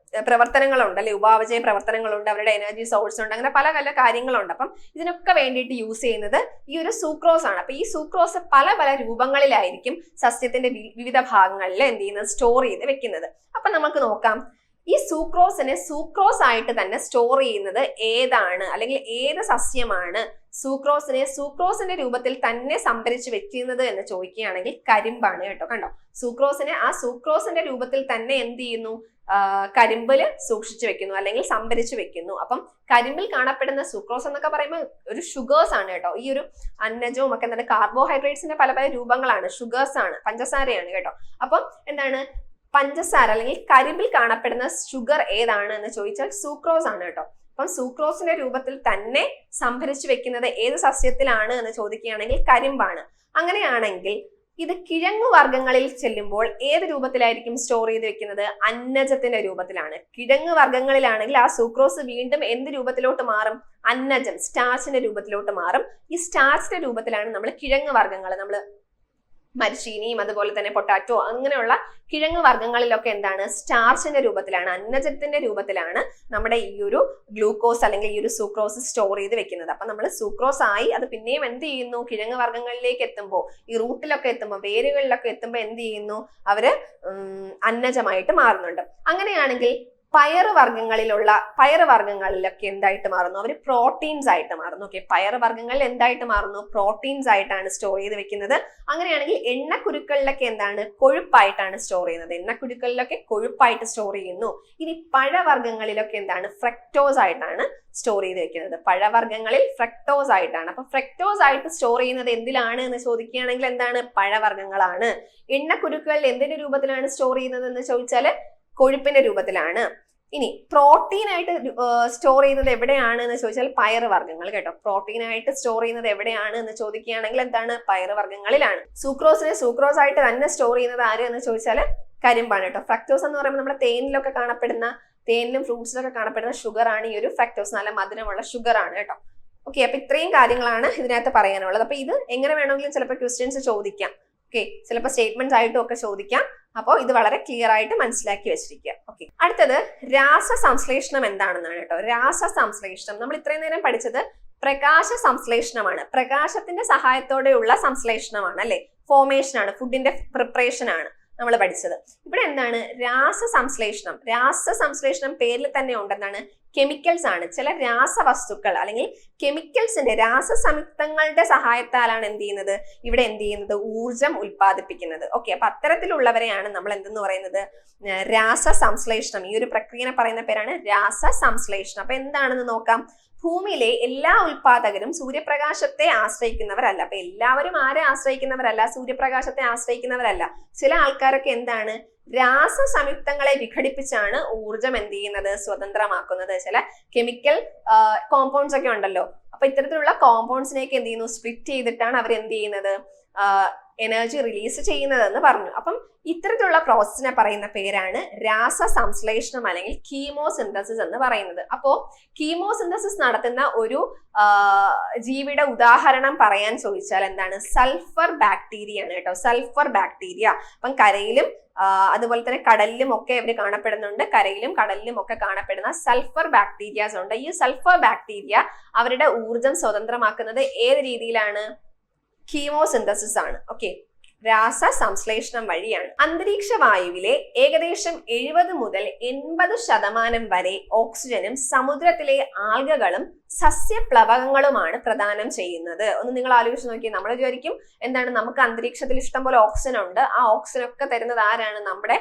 പ്രവർത്തനങ്ങളുണ്ട് അല്ലെ. ഉപാപചയ പ്രവർത്തനങ്ങളുണ്ട്, അവരുടെ എനർജി സോഴ്സ് ഉണ്ട്, അങ്ങനെ പല പല കാര്യങ്ങളുണ്ട്. അപ്പം ഇതിനൊക്കെ വേണ്ടിയിട്ട് യൂസ് ചെയ്യുന്നത് ഈ ഒരു സൂക്രോസ് ആണ്. അപ്പൊ ഈ സൂക്രോസ് പല പല രൂപങ്ങളിലായിരിക്കും സസ്യത്തിന്റെ വിവിധ ഭാഗങ്ങളിൽ എന്ത് ചെയ്യുന്നത്? സ്റ്റോർ ചെയ്ത് വെക്കുന്നത്. അപ്പൊ നമുക്ക് നോക്കാം ഈ സൂക്രോസിനെ സൂക്രോസ് ആയിട്ട് തന്നെ സ്റ്റോർ ചെയ്യുന്നത് ഏതാണ് അല്ലെങ്കിൽ ഏത് സസ്യമാണ് സൂക്രോസിന്റെ രൂപത്തിൽ തന്നെ സംഭരിച്ചു വെക്കുന്നത് എന്ന് ചോദിക്കുകയാണെങ്കിൽ കരിമ്പാണ് കേട്ടോ. കണ്ടോ, സൂക്രോസിന്റെ രൂപത്തിൽ തന്നെ എന്ത് ചെയ്യുന്നു, കരിമ്പില് സൂക്ഷിച്ചു വെക്കുന്നു അല്ലെങ്കിൽ സംഭരിച്ചു വെക്കുന്നു. അപ്പം കരിമ്പിൽ കാണപ്പെടുന്ന സൂക്രോസ് എന്നൊക്കെ പറയുമ്പോൾ ഒരു ഷുഗേഴ്സ് ആണ് കേട്ടോ. ഈ ഒരു അന്നജവും ഒക്കെ എന്താണ്, കാർബോഹൈഡ്രേറ്റ്സിന്റെ പല പല രൂപങ്ങളാണ്, ഷുഗേഴ്സ് ആണ്, പഞ്ചസാരയാണ് കേട്ടോ. അപ്പം എന്താണ്, പഞ്ചസാര അല്ലെങ്കിൽ കരിമ്പിൽ കാണപ്പെടുന്ന ഷുഗർ ഏതാണ് എന്ന് ചോദിച്ചാൽ സൂക്രോസ് ആണ് കേട്ടോ. അപ്പം സൂക്രോസിന്റെ രൂപത്തിൽ തന്നെ സംഭരിച്ചു വെക്കുന്നത് ഏത് സസ്യത്തിലാണ് എന്ന് ചോദിക്കുകയാണെങ്കിൽ കരിമ്പാണ്. അങ്ങനെയാണെങ്കിൽ ഇത് കിഴങ്ങു വർഗ്ഗങ്ങളിൽ ചെല്ലുമ്പോൾ ഏത് രൂപത്തിലായിരിക്കും സ്റ്റോർ ചെയ്ത് വെക്കുന്നത്? അന്നജത്തിന്റെ രൂപത്തിലാണ്. കിഴങ്ങു വർഗ്ഗങ്ങളിലാണെങ്കിൽ ആ സൂക്രോസ് വീണ്ടും എന്ത് രൂപത്തിലോട്ട് മാറും? അന്നജം, സ്റ്റാർച്ചിന്റെ രൂപത്തിലോട്ട് മാറും. ഈ സ്റ്റാർച്ചിന്റെ രൂപത്തിലാണ് നമ്മൾ കിഴങ്ങു വർഗ്ഗങ്ങൾ, നമ്മൾ മരിച്ചീനിയും അതുപോലെ തന്നെ പൊട്ടാറ്റോ അങ്ങനെയുള്ള കിഴങ്ങ് വർഗ്ഗങ്ങളിലൊക്കെ എന്താണ്, സ്റ്റാർച്ചിന്റെ രൂപത്തിലാണ്, അന്നജത്തിന്റെ രൂപത്തിലാണ് നമ്മുടെ ഈ ഒരു ഗ്ലൂക്കോസ് അല്ലെങ്കിൽ ഈ ഒരു സൂക്രോസ് സ്റ്റോർ ചെയ്ത് വെക്കുന്നത്. അപ്പൊ നമ്മൾ സൂക്രോസ് ആയി അത് പിന്നെയും എന്ത് ചെയ്യുന്നു, കിഴങ്ങ് വർഗ്ഗങ്ങളിലേക്ക് എത്തുമ്പോൾ, ഈ റൂട്ടിലൊക്കെ എത്തുമ്പോൾ, വേരുകളിലൊക്കെ എത്തുമ്പോൾ എന്ത് ചെയ്യുന്നു, അവര് അന്നജമായിട്ട് മാറുന്നുണ്ട്. അങ്ങനെയാണെങ്കിൽ പയറ് വർഗ്ഗങ്ങളിലൊക്കെ എന്തായിട്ട് മാറുന്നു? അവർ പ്രോട്ടീൻസ് ആയിട്ട് മാറുന്നു. ഓക്കെ, പയറ് വർഗ്ഗങ്ങളിൽ എന്തായിട്ട് മാറുന്നു? പ്രോട്ടീൻസ് ആയിട്ടാണ് സ്റ്റോർ ചെയ്ത് വെക്കുന്നത്. അങ്ങനെയാണെങ്കിൽ എണ്ണക്കുരുക്കളിലൊക്കെ എന്താണ്, കൊഴുപ്പായിട്ടാണ് സ്റ്റോർ ചെയ്യുന്നത്. എണ്ണക്കുരുക്കളിലൊക്കെ കൊഴുപ്പായിട്ട് സ്റ്റോർ ചെയ്യുന്നു. ഇനി പഴവർഗ്ഗങ്ങളിലൊക്കെ എന്താണ്, ഫ്രക്ടോസ് ആയിട്ടാണ് സ്റ്റോർ ചെയ്ത് വെക്കുന്നത്. പഴവർഗ്ഗങ്ങളിൽ ഫ്രക്ടോസ് ആയിട്ടാണ്. അപ്പൊ ഫ്രക്ടോസ് ആയിട്ട് സ്റ്റോർ ചെയ്യുന്നത് എന്തിലാണ് എന്ന് ചോദിക്കുകയാണെങ്കിൽ എന്താണ്, പഴവർഗ്ഗങ്ങളാണ്. എണ്ണക്കുരുക്കളിൽ എന്തിന്റെ രൂപത്തിലാണ് സ്റ്റോർ ചെയ്യുന്നത് എന്ന് ചോദിച്ചാൽ കൊഴുപ്പിന്റെ രൂപത്തിലാണ്. ഇനി പ്രോട്ടീൻ ആയിട്ട് സ്റ്റോർ ചെയ്യുന്നത് എവിടെയാണ് എന്ന് ചോദിച്ചാൽ പയറ് വർഗ്ഗങ്ങൾ കേട്ടോ. പ്രോട്ടീൻ ആയിട്ട് സ്റ്റോർ ചെയ്യുന്നത് എവിടെയാണ് എന്ന് ചോദിക്കുകയാണെങ്കിൽ എന്താണ്, പയറ് വർഗ്ഗങ്ങളിലാണ്. സൂക്രോസ് ആയിട്ട് തന്നെ സ്റ്റോർ ചെയ്യുന്നത് ആര് എന്ന് ചോദിച്ചാൽ കരിമ്പാണ് കേട്ടോ. ഫ്രക്ടോസ് എന്ന് പറയുമ്പോൾ നമ്മുടെ തേനിലും ഫ്രൂട്ട്സിലൊക്കെ കാണപ്പെടുന്ന ഷുഗർ ആണ് ഈ ഒരു ഫ്രക്ടോസ്. നല്ല മധുരമുള്ള ഷുഗർ ആണ് കേട്ടോ. ഓക്കെ, അപ്പൊ ഇത്രയും കാര്യങ്ങളാണ് ഇതിനകത്ത് പറയാനുള്ളത്. അപ്പൊ ഇത് എങ്ങനെ വേണമെങ്കിലും ചിലപ്പോൾ ക്വസ്റ്റ്യൻസ് ചോദിക്കാം. ഓക്കെ, ചിലപ്പോൾ സ്റ്റേറ്റ്മെന്റ്സ് ആയിട്ടും ഒക്കെ ചോദിക്കാം. അപ്പോൾ ഇത് വളരെ ക്ലിയർ ആയിട്ട് മനസ്സിലാക്കി വെച്ചിരിക്കുക. ഓക്കെ, അടുത്തത് രാസസംശ്ലേഷണം എന്താണെന്നാണ് കേട്ടോ. രാസസംശ്ലേഷണം നമ്മൾ ഇത്രയും നേരം പഠിച്ചത് പ്രകാശ സംശ്ലേഷണമാണ്. പ്രകാശത്തിന്റെ സഹായത്തോടെയുള്ള സംശ്ലേഷണമാണ് അല്ലെ, ഫോർമേഷൻ ആണ്, ഫുഡിന്റെ പ്രിപ്പറേഷൻ ആണ് നമ്മൾ പഠിച്ചത്. ഇവിടെ എന്താണ് രാസസംശ്ലേഷണം? രാസസംശ്ലേഷണം പേരിൽ തന്നെ ഉണ്ടെന്നാണ്, കെമിക്കൽസ് ആണ്. ചില രാസവസ്തുക്കൾ അല്ലെങ്കിൽ കെമിക്കൽസിന്റെ രാസസംയുക്തങ്ങളുടെ സഹായത്താലാണ് എന്ത് ചെയ്യുന്നത്, ഇവിടെ എന്ത് ചെയ്യുന്നത്, ഊർജം ഉൽപ്പാദിപ്പിക്കുന്നത്. ഓക്കെ, അപ്പൊ അത്തരത്തിലുള്ളവരെയാണ് നമ്മൾ എന്തെന്ന് പറയുന്നത്, രാസസംശ്ലേഷണം. ഈ ഒരു പ്രക്രിയനെ പറയുന്ന പേരാണ് രാസസംശ്ലേഷണം. അപ്പൊ എന്താണെന്ന് നോക്കാം. ഭൂമിയിലെ എല്ലാ ഉൽപാദകരും സൂര്യപ്രകാശത്തെ ആശ്രയിക്കുന്നവരല്ല. അപ്പൊ എല്ലാവരും ആരെ ആശ്രയിക്കുന്നവരല്ല, സൂര്യപ്രകാശത്തെ ആശ്രയിക്കുന്നവരല്ല. ചില ആൾക്കാരൊക്കെ എന്താണ്, രാസസംയുക്തങ്ങളെ വിഘടിപ്പിച്ചാണ് ഊർജം എന്ത് ചെയ്യുന്നത്, സ്വതന്ത്രമാക്കുന്നത്. ചില കെമിക്കൽ കോമ്പൗണ്ട്സ് ഒക്കെ ഉണ്ടല്ലോ. അപ്പൊ ഇത്തരത്തിലുള്ള കോമ്പൗണ്ട്സിനെയൊക്കെ എന്ത് ചെയ്യുന്നു, സ്പ്ലിറ്റ് ചെയ്തിട്ടാണ് അവർ എന്ത് ചെയ്യുന്നത്, എനർജി റിലീസ് ചെയ്യുന്നതെന്ന് പറഞ്ഞു. അപ്പം ഇത്തരത്തിലുള്ള പ്രോസസ്സിനെ പറയുന്ന പേരാണ് രാസസംശ്ലേഷണം അല്ലെങ്കിൽ കീമോസിന്തസിസ് എന്ന് പറയുന്നത്. അപ്പോ കീമോസിന്തസിസ് നടത്തുന്ന ഒരു ജീവിയുടെ ഉദാഹരണം പറയാൻ ചോദിച്ചാൽ എന്താണ്, സൾഫർ ബാക്ടീരിയ ആണ് കേട്ടോ. Sulphur bacteria. അപ്പം കരയിലും അതുപോലെ തന്നെ കടലിലും ഒക്കെ ഇവർ കാണപ്പെടുന്നുണ്ട്. കരയിലും കടലിലും ഒക്കെ കാണപ്പെടുന്ന സൾഫർ ബാക്ടീരിയാസ് ഉണ്ട്. ഈ സൾഫർ ബാക്ടീരിയ അവരുടെ ഊർജം സ്വതന്ത്രമാക്കുന്നത് ഏത് രീതിയിലാണ്, കീമോസിന്തസിസ് ആണ്. ഓക്കെ, രാസസംശ്ലേഷണം വഴിയാണ്. അന്തരീക്ഷ വായുവിലെ ഏകദേശം 70 മുതൽ 80% വരെ ഓക്സിജനും സമുദ്രത്തിലെ ആൽഗകളും സസ്യപ്ലവകങ്ങളുമാണ് പ്രദാനം ചെയ്യുന്നത്. ഒന്ന് നിങ്ങൾ ആലോചിച്ച് നോക്കി. നമ്മൾ വിചാരിക്കും എന്താണ്, നമുക്ക് അന്തരീക്ഷത്തിൽ ഇഷ്ടംപോലെ ഓക്സിജൻ ഉണ്ട്. ആ ഓക്സിജൻ ഒക്കെ തരുന്നത് ആരാണ്, നമ്മുടെ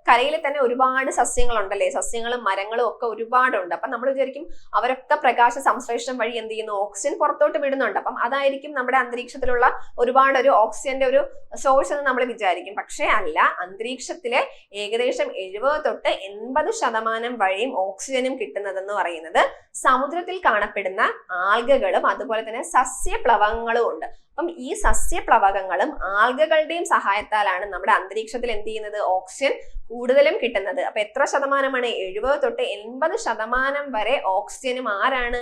കരയിൽ തന്നെ ഒരുപാട് സസ്യങ്ങളുണ്ടല്ലേ, സസ്യങ്ങളും മരങ്ങളും ഒക്കെ ഒരുപാടുണ്ട്. അപ്പൊ നമ്മൾ വിചാരിക്കും അവരൊക്കെ പ്രകാശ സംശ്ലേഷണം വഴി എന്ത് ചെയ്യുന്നു, ഓക്സിജൻ പുറത്തോട്ട് വിടുന്നുണ്ട്. അപ്പം അതായിരിക്കും നമ്മുടെ അന്തരീക്ഷത്തിലുള്ള ഒരുപാട് ഒരു ഓക്സിജന്റെ ഒരു സോഴ്സ് എന്ന് നമ്മൾ വിചാരിക്കും. പക്ഷേ അല്ല, അന്തരീക്ഷത്തിലെ ഏകദേശം 70 തൊട്ട് 80% വഴിയും ഓക്സിജനും കിട്ടുന്നതെന്ന് പറയുന്നത് സമുദ്രത്തിൽ കാണപ്പെടുന്ന ആൽഗകളും അതുപോലെ തന്നെ സസ്യപ്ലവകങ്ങളും ഉണ്ട്. അപ്പം ഈ സസ്യപ്ലവകങ്ങളും ആൽഗകളുടെയും സഹായത്താലാണ് നമ്മുടെ അന്തരീക്ഷത്തിൽ എന്ത് ചെയ്യുന്നത്, ഓക്സിജൻ കൂടുതലും കിട്ടുന്നത്. അപ്പൊ എത്ര ശതമാനമാണ്, 70 തൊട്ട് 80% വരെ ഓക്സിജനും ആരാണ്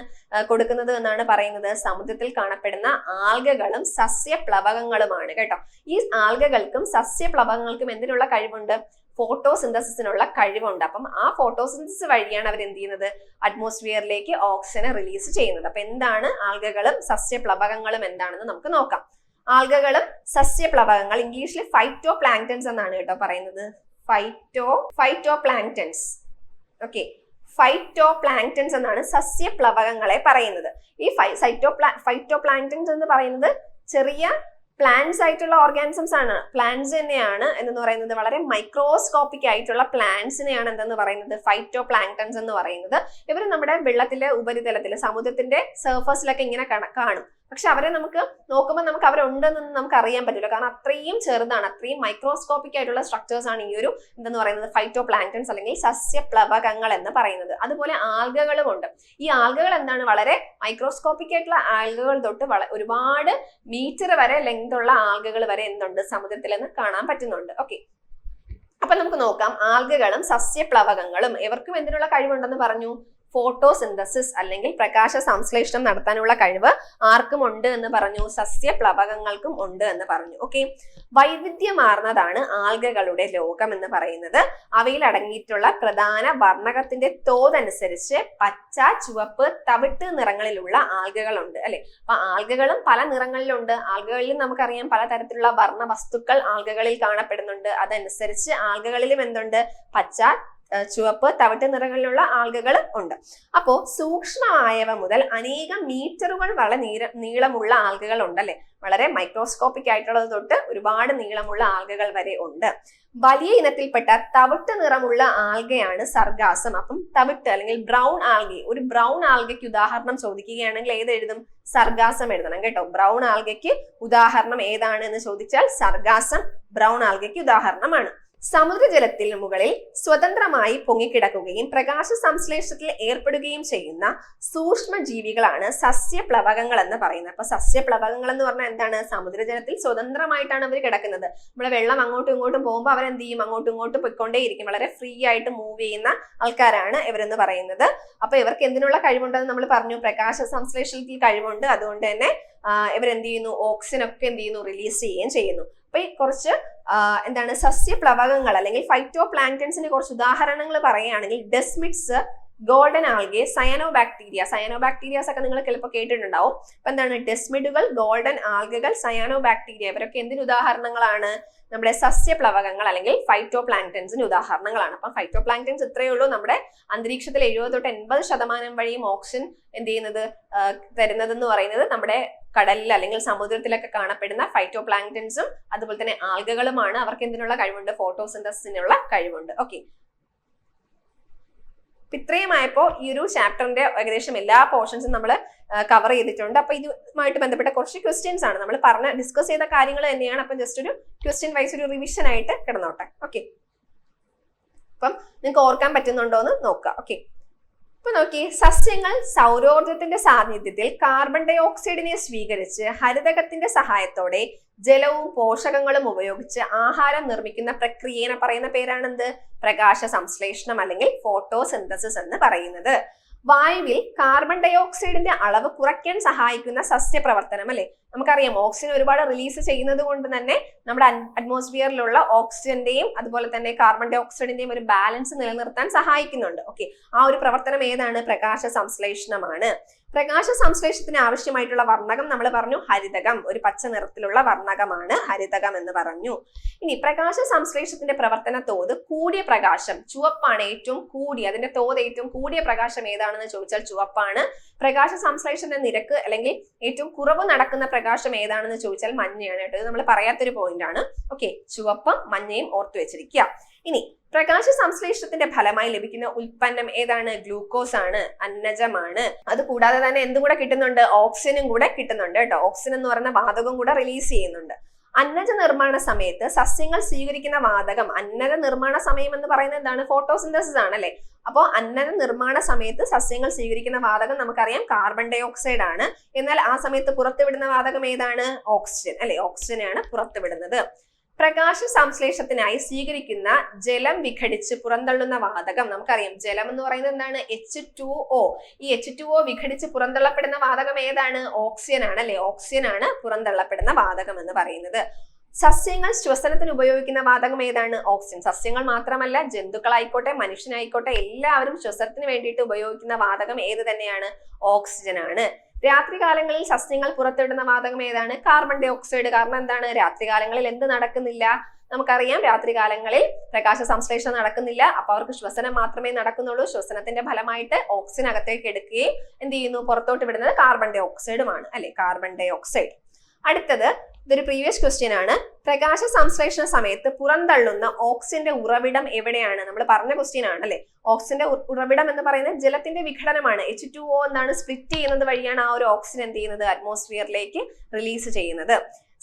കൊടുക്കുന്നത് എന്നാണ് പറയുന്നത്, സമുദ്രത്തിൽ കാണപ്പെടുന്ന ആൽഗകളും സസ്യപ്ലവകങ്ങളുമാണ് കേട്ടോ. ഈ ആൽഗകൾക്കും സസ്യപ്ലവകങ്ങൾക്കും എന്തിനുള്ള കഴിവുണ്ട്, ഫോട്ടോസിന്തസിസിനുള്ള കഴിവുണ്ട്. അപ്പം ആ ഫോട്ടോസിന്തസിസ് വഴിയാണ് അവർ എന്ത് ചെയ്യുന്നത്, അറ്റ്മോസ്ഫിയറിലേക്ക് ഓക്സിജനെ റിലീസ് ചെയ്യുന്നത്. അപ്പൊ എന്താണ് ആൽഗകളും സസ്യപ്ലവകങ്ങളും എന്താണെന്ന് നമുക്ക് നോക്കാം. ആൽഗകളും സസ്യപ്ലവകങ്ങൾ ഇംഗ്ലീഷിൽ ഫൈറ്റോ പ്ലാങ്ക്ടൻസ് എന്നാണ് കേട്ടോ പറയുന്നത്. Phyto planktons. Okay, phyto planktons എന്നാണ് സസ്യപ്ലവകങ്ങളെ പറയുന്നത്. ഈ ഫൈറ്റോ പ്ലാങ്ക്ടൻസ് എന്ന് പറയുന്നത് ചെറിയ പ്ലാന്റ്സ് ആയിട്ടുള്ള ഓർഗാനിസംസ് ആണ്. പ്ലാന്റ്സ് തന്നെയാണ് എന്ന് പറയുന്നത്. വളരെ മൈക്രോസ്കോപ്പിക് ആയിട്ടുള്ള പ്ലാന്റ്സിനെയാണ് എന്തെന്ന് പറയുന്നത്, ഫൈറ്റോ പ്ലാങ്ക്ടൻസ് എന്ന് പറയുന്നത്. ഇവർ നമ്മുടെ വെള്ളത്തിലെ ഉപരിതലത്തിൽ, സമുദ്രത്തിന്റെ സർഫസിലൊക്കെ ഇങ്ങനെ കാണും. പക്ഷെ അവരെ നമുക്ക് നോക്കുമ്പോൾ നമുക്ക് അവരുണ്ടെന്നൊന്നും നമുക്ക് അറിയാൻ പറ്റില്ല. കാരണം അത്രയും ചെറുതാണ്, അത്രയും മൈക്രോസ്കോപ്പിക് ആയിട്ടുള്ള സ്ട്രക്ചേഴ്സ് ആണ് ഈ ഒരു എന്തെന്ന് പറയുന്നത് ഫൈറ്റോ പ്ലാങ്ക്ടൻസ് അല്ലെങ്കിൽ സസ്യപ്ലവകങ്ങൾ എന്ന് പറയുന്നത്. അതുപോലെ ആൽഗകളും ഉണ്ട്. ഈ ആൽഗകൾ എന്താണ്, വളരെ മൈക്രോസ്കോപ്പിക് ആയിട്ടുള്ള ആൽഗകൾ തൊട്ട് ഒരുപാട് മീറ്റർ വരെ ലെങ്ത് ഉള്ള ആൽഗകൾ വരെ എന്തുണ്ട്, സമുദ്രത്തിൽ നിന്ന് കാണാൻ പറ്റുന്നുണ്ട്. ഓക്കെ, അപ്പൊ നമുക്ക് നോക്കാം. ആൽഗകളും സസ്യപ്ലവകങ്ങളും ഇവർക്കും എന്തിനുള്ള കഴിവുണ്ടെന്ന് പറഞ്ഞു, ഫോട്ടോസിന്തസിസ് അല്ലെങ്കിൽ പ്രകാശ സംശ്ലേഷണം നടത്താനുള്ള കഴിവ് ആർക്കും ഉണ്ട് എന്ന് പറഞ്ഞു, സസ്യപ്ലവകങ്ങൾക്കും ഉണ്ട് എന്ന് പറഞ്ഞു. ഓക്കെ, വൈവിധ്യമാർന്നതാണ് ആൽഗകളുടെ ലോകം എന്ന് പറയുന്നത്. അവയിൽ അടങ്ങിയിട്ടുള്ള പ്രധാന വർണ്ണകത്തിന്റെ തോതനുസരിച്ച് പച്ച, ചുവപ്പ്, തവിട്ട് നിറങ്ങളിലുള്ള ആൽഗകളുണ്ട് അല്ലെ. അപ്പൊ ആൽഗകളും പല നിറങ്ങളിലുണ്ട്. ആൽഗകളിൽ നമുക്കറിയാം പലതരത്തിലുള്ള വർണ്ണ വസ്തുക്കൾ ആൽഗകളിൽ കാണപ്പെടുന്നുണ്ട്. അതനുസരിച്ച് ആൽഗകളിലും എന്തുണ്ട്, പച്ച, ചുവപ്പ്, തവിട്ട് നിറങ്ങളിലുള്ള ആൽഗകൾ ഉണ്ട്. അപ്പോ സൂക്ഷ്മമായവ മുതൽ അനേകം മീറ്ററുകൾ വളരെ നീളമുള്ള ആൽഗകൾ ഉണ്ടല്ലേ. വളരെ മൈക്രോസ്കോപ്പിക് ആയിട്ടുള്ളത് തൊട്ട് ഒരുപാട് നീളമുള്ള ആൽഗകൾ വരെ ഉണ്ട്. വലിയ ഇനത്തിൽപ്പെട്ട തവിട്ട് നിറമുള്ള ആൽഗയാണ് സർഗാസം. അപ്പം തവിട്ട് അല്ലെങ്കിൽ ബ്രൗൺ ആൽഗെ, ഒരു ബ്രൗൺ ആൽഗയ്ക്ക് ഉദാഹരണം ചോദിക്കുകയാണെങ്കിൽ ഏത് എഴുതും, സർഗാസം എഴുതണം കേട്ടോ. ബ്രൗൺ ആൽഗയ്ക്ക് ഉദാഹരണം ഏതാണ് എന്ന് ചോദിച്ചാൽ സർഗാസം ബ്രൗൺ ആൽഗയ്ക്ക് ഉദാഹരണമാണ്. സമുദ്രജലത്തിൽ മുകളിൽ സ്വതന്ത്രമായി പൊങ്ങിക്കിടക്കുകയും പ്രകാശ സംശ്ലേഷണത്തിൽ ഏർപ്പെടുകയും ചെയ്യുന്ന സൂക്ഷ്മ ജീവികളാണ് സസ്യപ്ലവകങ്ങൾ എന്ന് പറയുന്നത്. അപ്പൊ സസ്യപ്ലവകങ്ങൾ എന്ന് പറഞ്ഞാൽ എന്താണ്, സമുദ്രജലത്തിൽ സ്വതന്ത്രമായിട്ടാണ് അവർ കിടക്കുന്നത്. നമ്മുടെ വെള്ളം അങ്ങോട്ടും ഇങ്ങോട്ടും പോകുമ്പോൾ അവരെന്ത് ചെയ്യും, അങ്ങോട്ടും ഇങ്ങോട്ടും പൊയ്ക്കൊണ്ടേയിരിക്കും. വളരെ ഫ്രീ ആയിട്ട് മൂവ് ചെയ്യുന്ന ആൾക്കാരാണ് ഇവരെന്ന് പറയുന്നത്. അപ്പൊ ഇവർക്ക് എന്തിനുള്ള കഴിവുണ്ടെന്ന് നമ്മൾ പറഞ്ഞു, പ്രകാശ സംശ്ലേഷണത്തിൽ കഴിവുണ്ട്. അതുകൊണ്ട് തന്നെ ഇവരെന്ത് ചെയ്യുന്നു, ഓക്സിജൻ ഒക്കെ എന്ത് ചെയ്യുന്നു, റിലീസ് ചെയ്യുകയും ചെയ്യുന്നു. അപ്പൊ ഈ കുറച്ച് എന്താണ് സസ്യപ്ലവകങ്ങൾ അല്ലെങ്കിൽ ഫൈറ്റോ പ്ലാങ്ക്ടൻസിന്റെ കുറച്ച് ഉദാഹരണങ്ങൾ പറയുകയാണെങ്കിൽ ഡെസ്മിഡ്സ്, ഗോൾഡൻ ആൽഗെ, സയാനോബാക്ടീരിയാസ് ഒക്കെ നിങ്ങൾ ചിലപ്പോൾ കേട്ടിട്ടുണ്ടാവും. അപ്പൊ എന്താണ് ഡെസ്മിഡുകൾ, ഗോൾഡൻ ആൽഗകൾ, സയാനോബാക്ടീരിയ ഇവരൊക്കെ എന്തിന് ഉദാഹരണങ്ങളാണ്, നമ്മുടെ സസ്യപ്ലവകങ്ങൾ അല്ലെങ്കിൽ ഫൈറ്റോ പ്ലാങ്ക്ടൻസിന് ഉദാഹരണങ്ങളാണ്. അപ്പം ഫൈറ്റോ പ്ലാങ്ക്ടൻസ് ഇത്രയേ ഉള്ളൂ. നമ്മുടെ അന്തരീക്ഷത്തിൽ 70 തൊട്ട് 80% വഴിയും ഓക്സിജൻ എന്ത് ചെയ്യുന്നത്, തരുന്നതെന്ന് പറയുന്നത് നമ്മുടെ കടലിൽ അല്ലെങ്കിൽ സമുദ്രത്തിലൊക്കെ കാണപ്പെടുന്ന ഫൈറ്റോ പ്ലാങ്ക്ടൻസും അതുപോലെ തന്നെ ആൽഗകളുമാണ്. അവർക്ക് എന്തിനുള്ള കഴിവുണ്ട്, ഫോട്ടോസിന്തസിനുള്ള കഴിവുണ്ട്. ഓക്കെ, ഇത്രയുമായപ്പോ ഈ ഒരു ചാപ്റ്ററിന്റെ ഏകദേശം എല്ലാ പോർഷൻസും നമ്മൾ കവർ ചെയ്തിട്ടുണ്ട്. അപ്പൊ ഇതുമായിട്ട് ബന്ധപ്പെട്ട കുറച്ച് ക്വസ്റ്റ്യൻസ് ആണ് നമ്മൾ ഡിസ്കസ് ചെയ്ത കാര്യങ്ങൾ തന്നെയാണ്. അപ്പൊ ജസ്റ്റ് ഒരു ക്വസ്റ്റ്യൻ വൈസ് ഒരു റിവിഷൻ ആയിട്ട് കിടന്നോട്ടെ. ഓക്കെ, അപ്പം നിങ്ങൾക്ക് ഓർക്കാൻ പറ്റുന്നുണ്ടോ എന്ന് നോക്കാം. ഓക്കെ, ഇപ്പൊ നോക്കി, സസ്യങ്ങൾ സൗരോർജത്തിന്റെ സാന്നിധ്യത്തിൽ കാർബൺ ഡൈ ഓക്സൈഡിനെ സ്വീകരിച്ച് ഹരിതകത്തിന്റെ സഹായത്തോടെ ജലവും പോഷകങ്ങളും ഉപയോഗിച്ച് ആഹാരം നിർമ്മിക്കുന്ന പ്രക്രിയയെ പറയുന്ന പേരാണെന്ത്, പ്രകാശ സംശ്ലേഷണം അല്ലെങ്കിൽ ഫോട്ടോസിന്തസിസ് എന്ന് പറയുന്നത്. വായുവിൽ കാർബൺ ഡൈ ഓക്സൈഡിന്റെ അളവ് കുറയ്ക്കാൻ സഹായിക്കുന്ന സസ്യപ്രവർത്തനം അല്ലെ. നമുക്കറിയാം ഓക്സിജൻ ഒരുപാട് റിലീസ് ചെയ്യുന്നത് കൊണ്ട് തന്നെ നമ്മുടെ അറ്റ്മോസ്ഫിയറിലുള്ള ഓക്സിജന്റെയും അതുപോലെ തന്നെ കാർബൺ ഡൈ ഓക്സൈഡിന്റെയും ഒരു ബാലൻസ് നിലനിർത്താൻ സഹായിക്കുന്നുണ്ട്. ഓക്കെ, ആ ഒരു പ്രവർത്തനം ഏതാണ്, പ്രകാശ സംശ്ലേഷണമാണ്. പ്രകാശ സംശ്ലേഷണത്തിന് ആവശ്യമായിട്ടുള്ള വർണ്ണകം നമ്മൾ പറഞ്ഞു ഹരിതകം, ഒരു പച്ച നിറത്തിലുള്ള വർണ്ണകമാണ് ഹരിതകം എന്ന് പറഞ്ഞു. ഇനി പ്രകാശ സംശ്ലേഷണത്തിന്റെ പ്രവർത്തന തോത് കൂടിയ പ്രകാശം, ചുവപ്പാണ് ഏറ്റവും കൂടിയ, അതിന്റെ തോത് ഏറ്റവും കൂടിയ പ്രകാശം ഏതാണെന്ന് ചോദിച്ചാൽ ചുവപ്പാണ്. പ്രകാശ സംശ്ലേഷണ നിരക്ക് അല്ലെങ്കിൽ ഏറ്റവും കുറവ് നടക്കുന്ന പ്രകാശം ഏതാണെന്ന് ചോദിച്ചാൽ മഞ്ഞയാണ് കേട്ടോ. ഇത് നമ്മൾ പറയാത്തൊരു പോയിന്റ് ആണ്. ഓക്കെ, ചുവപ്പും മഞ്ഞയും ഓർത്തു വെച്ചിരിക്കുക. ഇനി പ്രകാശ സംശ്ലേഷണത്തിന്റെ ഫലമായി ലഭിക്കുന്ന ഉൽപ്പന്നം ഏതാണ്, ഗ്ലൂക്കോസ് ആണ്, അന്നജമാണ്. അത് കൂടാതെ തന്നെ എന്തും കൂടെ കിട്ടുന്നുണ്ട്, ഓക്സിജനും കൂടെ കിട്ടുന്നുണ്ട് കേട്ടോ. ഓക്സിജൻ എന്ന് പറയുന്ന വാതകം കൂടെ റിലീസ് ചെയ്യുന്നുണ്ട്. അന്നജ നിർമ്മാണ സമയത്ത് സസ്യങ്ങൾ സ്വീകരിക്കുന്ന വാതകം, അന്നജ നിർമ്മാണ സമയം എന്ന് പറയുന്നത് എന്താണ്, ഫോട്ടോസിന്തസിസ് ആണ് അല്ലെ. അപ്പോൾ അന്നജ നിർമ്മാണ സമയത്ത് സസ്യങ്ങൾ സ്വീകരിക്കുന്ന വാതകം നമുക്കറിയാം കാർബൺ ഡൈ ഓക്സൈഡ് ആണ്. എന്നാൽ ആ സമയത്ത് പുറത്തുവിടുന്ന വാതകം ഏതാണ്, ഓക്സിജൻ അല്ലെ. ഓക്സിജനാണ് പുറത്തുവിടുന്നത്. പ്രകാശ സംശ്ലേഷണത്തിനായി സ്വീകരിക്കുന്ന ജലം വിഘടിച്ച് പുറന്തള്ളുന്ന വാതകം, നമുക്കറിയാം ജലം എന്ന് പറയുന്നത് എന്താണ്, H2O. ഈ H2O വിഘടിച്ച് പുറന്തള്ളപ്പെടുന്ന വാതകം ഏതാണ്, ഓക്സിജൻ ആണ് അല്ലെ. ഓക്സിജൻ ആണ് പുറന്തള്ളപ്പെടുന്ന വാതകം എന്ന് പറയുന്നത്. സസ്യങ്ങൾ ശ്വസനത്തിന് ഉപയോഗിക്കുന്ന വാതകം ഏതാണ്, ഓക്സിജൻ. സസ്യങ്ങൾ മാത്രമല്ല, ജന്തുക്കളായിക്കോട്ടെ മനുഷ്യനായിക്കോട്ടെ എല്ലാവരും ശ്വസനത്തിന് വേണ്ടിയിട്ട് ഉപയോഗിക്കുന്ന വാതകം ഏത് തന്നെയാണ്, ഓക്സിജൻ ആണ്. രാത്രികാലങ്ങളിൽ സസ്യങ്ങൾ പുറത്തുവിടുന്ന വാതകം ഏതാണ്, കാർബൺ ഡൈ ഓക്സൈഡ്. കാരണം എന്താണ്, രാത്രികാലങ്ങളിൽ എന്ത് നടക്കുന്നില്ല, നമുക്കറിയാം രാത്രികാലങ്ങളിൽ പ്രകാശ സംശ്ലേഷണം നടക്കുന്നില്ല, അപ്പൊ അവർക്ക് ശ്വസനം മാത്രമേ നടക്കുന്നുള്ളൂ. ശ്വസനത്തിന്റെ ഫലമായിട്ട് ഓക്സിജൻ അകത്തേക്ക് എടുക്കുകയും എന്ത് ചെയ്യുന്നു, പുറത്തോട്ട് വിടുന്നത് കാർബൺ ഡൈ ഓക്സൈഡുമാണ് അല്ലെ, കാർബൺ ഡൈ ഓക്സൈഡ്. അടുത്തത് ഇതൊരു പ്രീവിയസ് ക്വസ്റ്റ്യൻ ആണ്. പ്രകാശ സംശ്ലേഷണ സമയത്ത് പുറന്തള്ളുന്ന ഓക്സിജന്റെ ഉറവിടം എവിടെയാണ്? നമ്മൾ പറഞ്ഞ ക്വസ്റ്റ്യൻ ആണ് അല്ലെ. ഓക്സിജന്റെ ഉറവിടം എന്ന് പറയുന്നത് ജലത്തിന്റെ വിഘടനമാണ്. H2O എന്നാണ് സ്പ്ലിറ്റ് ചെയ്യുന്നത് വഴിയാണ് ആ ഒരു ഓക്സിജൻ എന്ത് ചെയ്യുന്നത്, അറ്റ്മോസ്ഫിയറിലേക്ക് റിലീസ് ചെയ്യുന്നത്.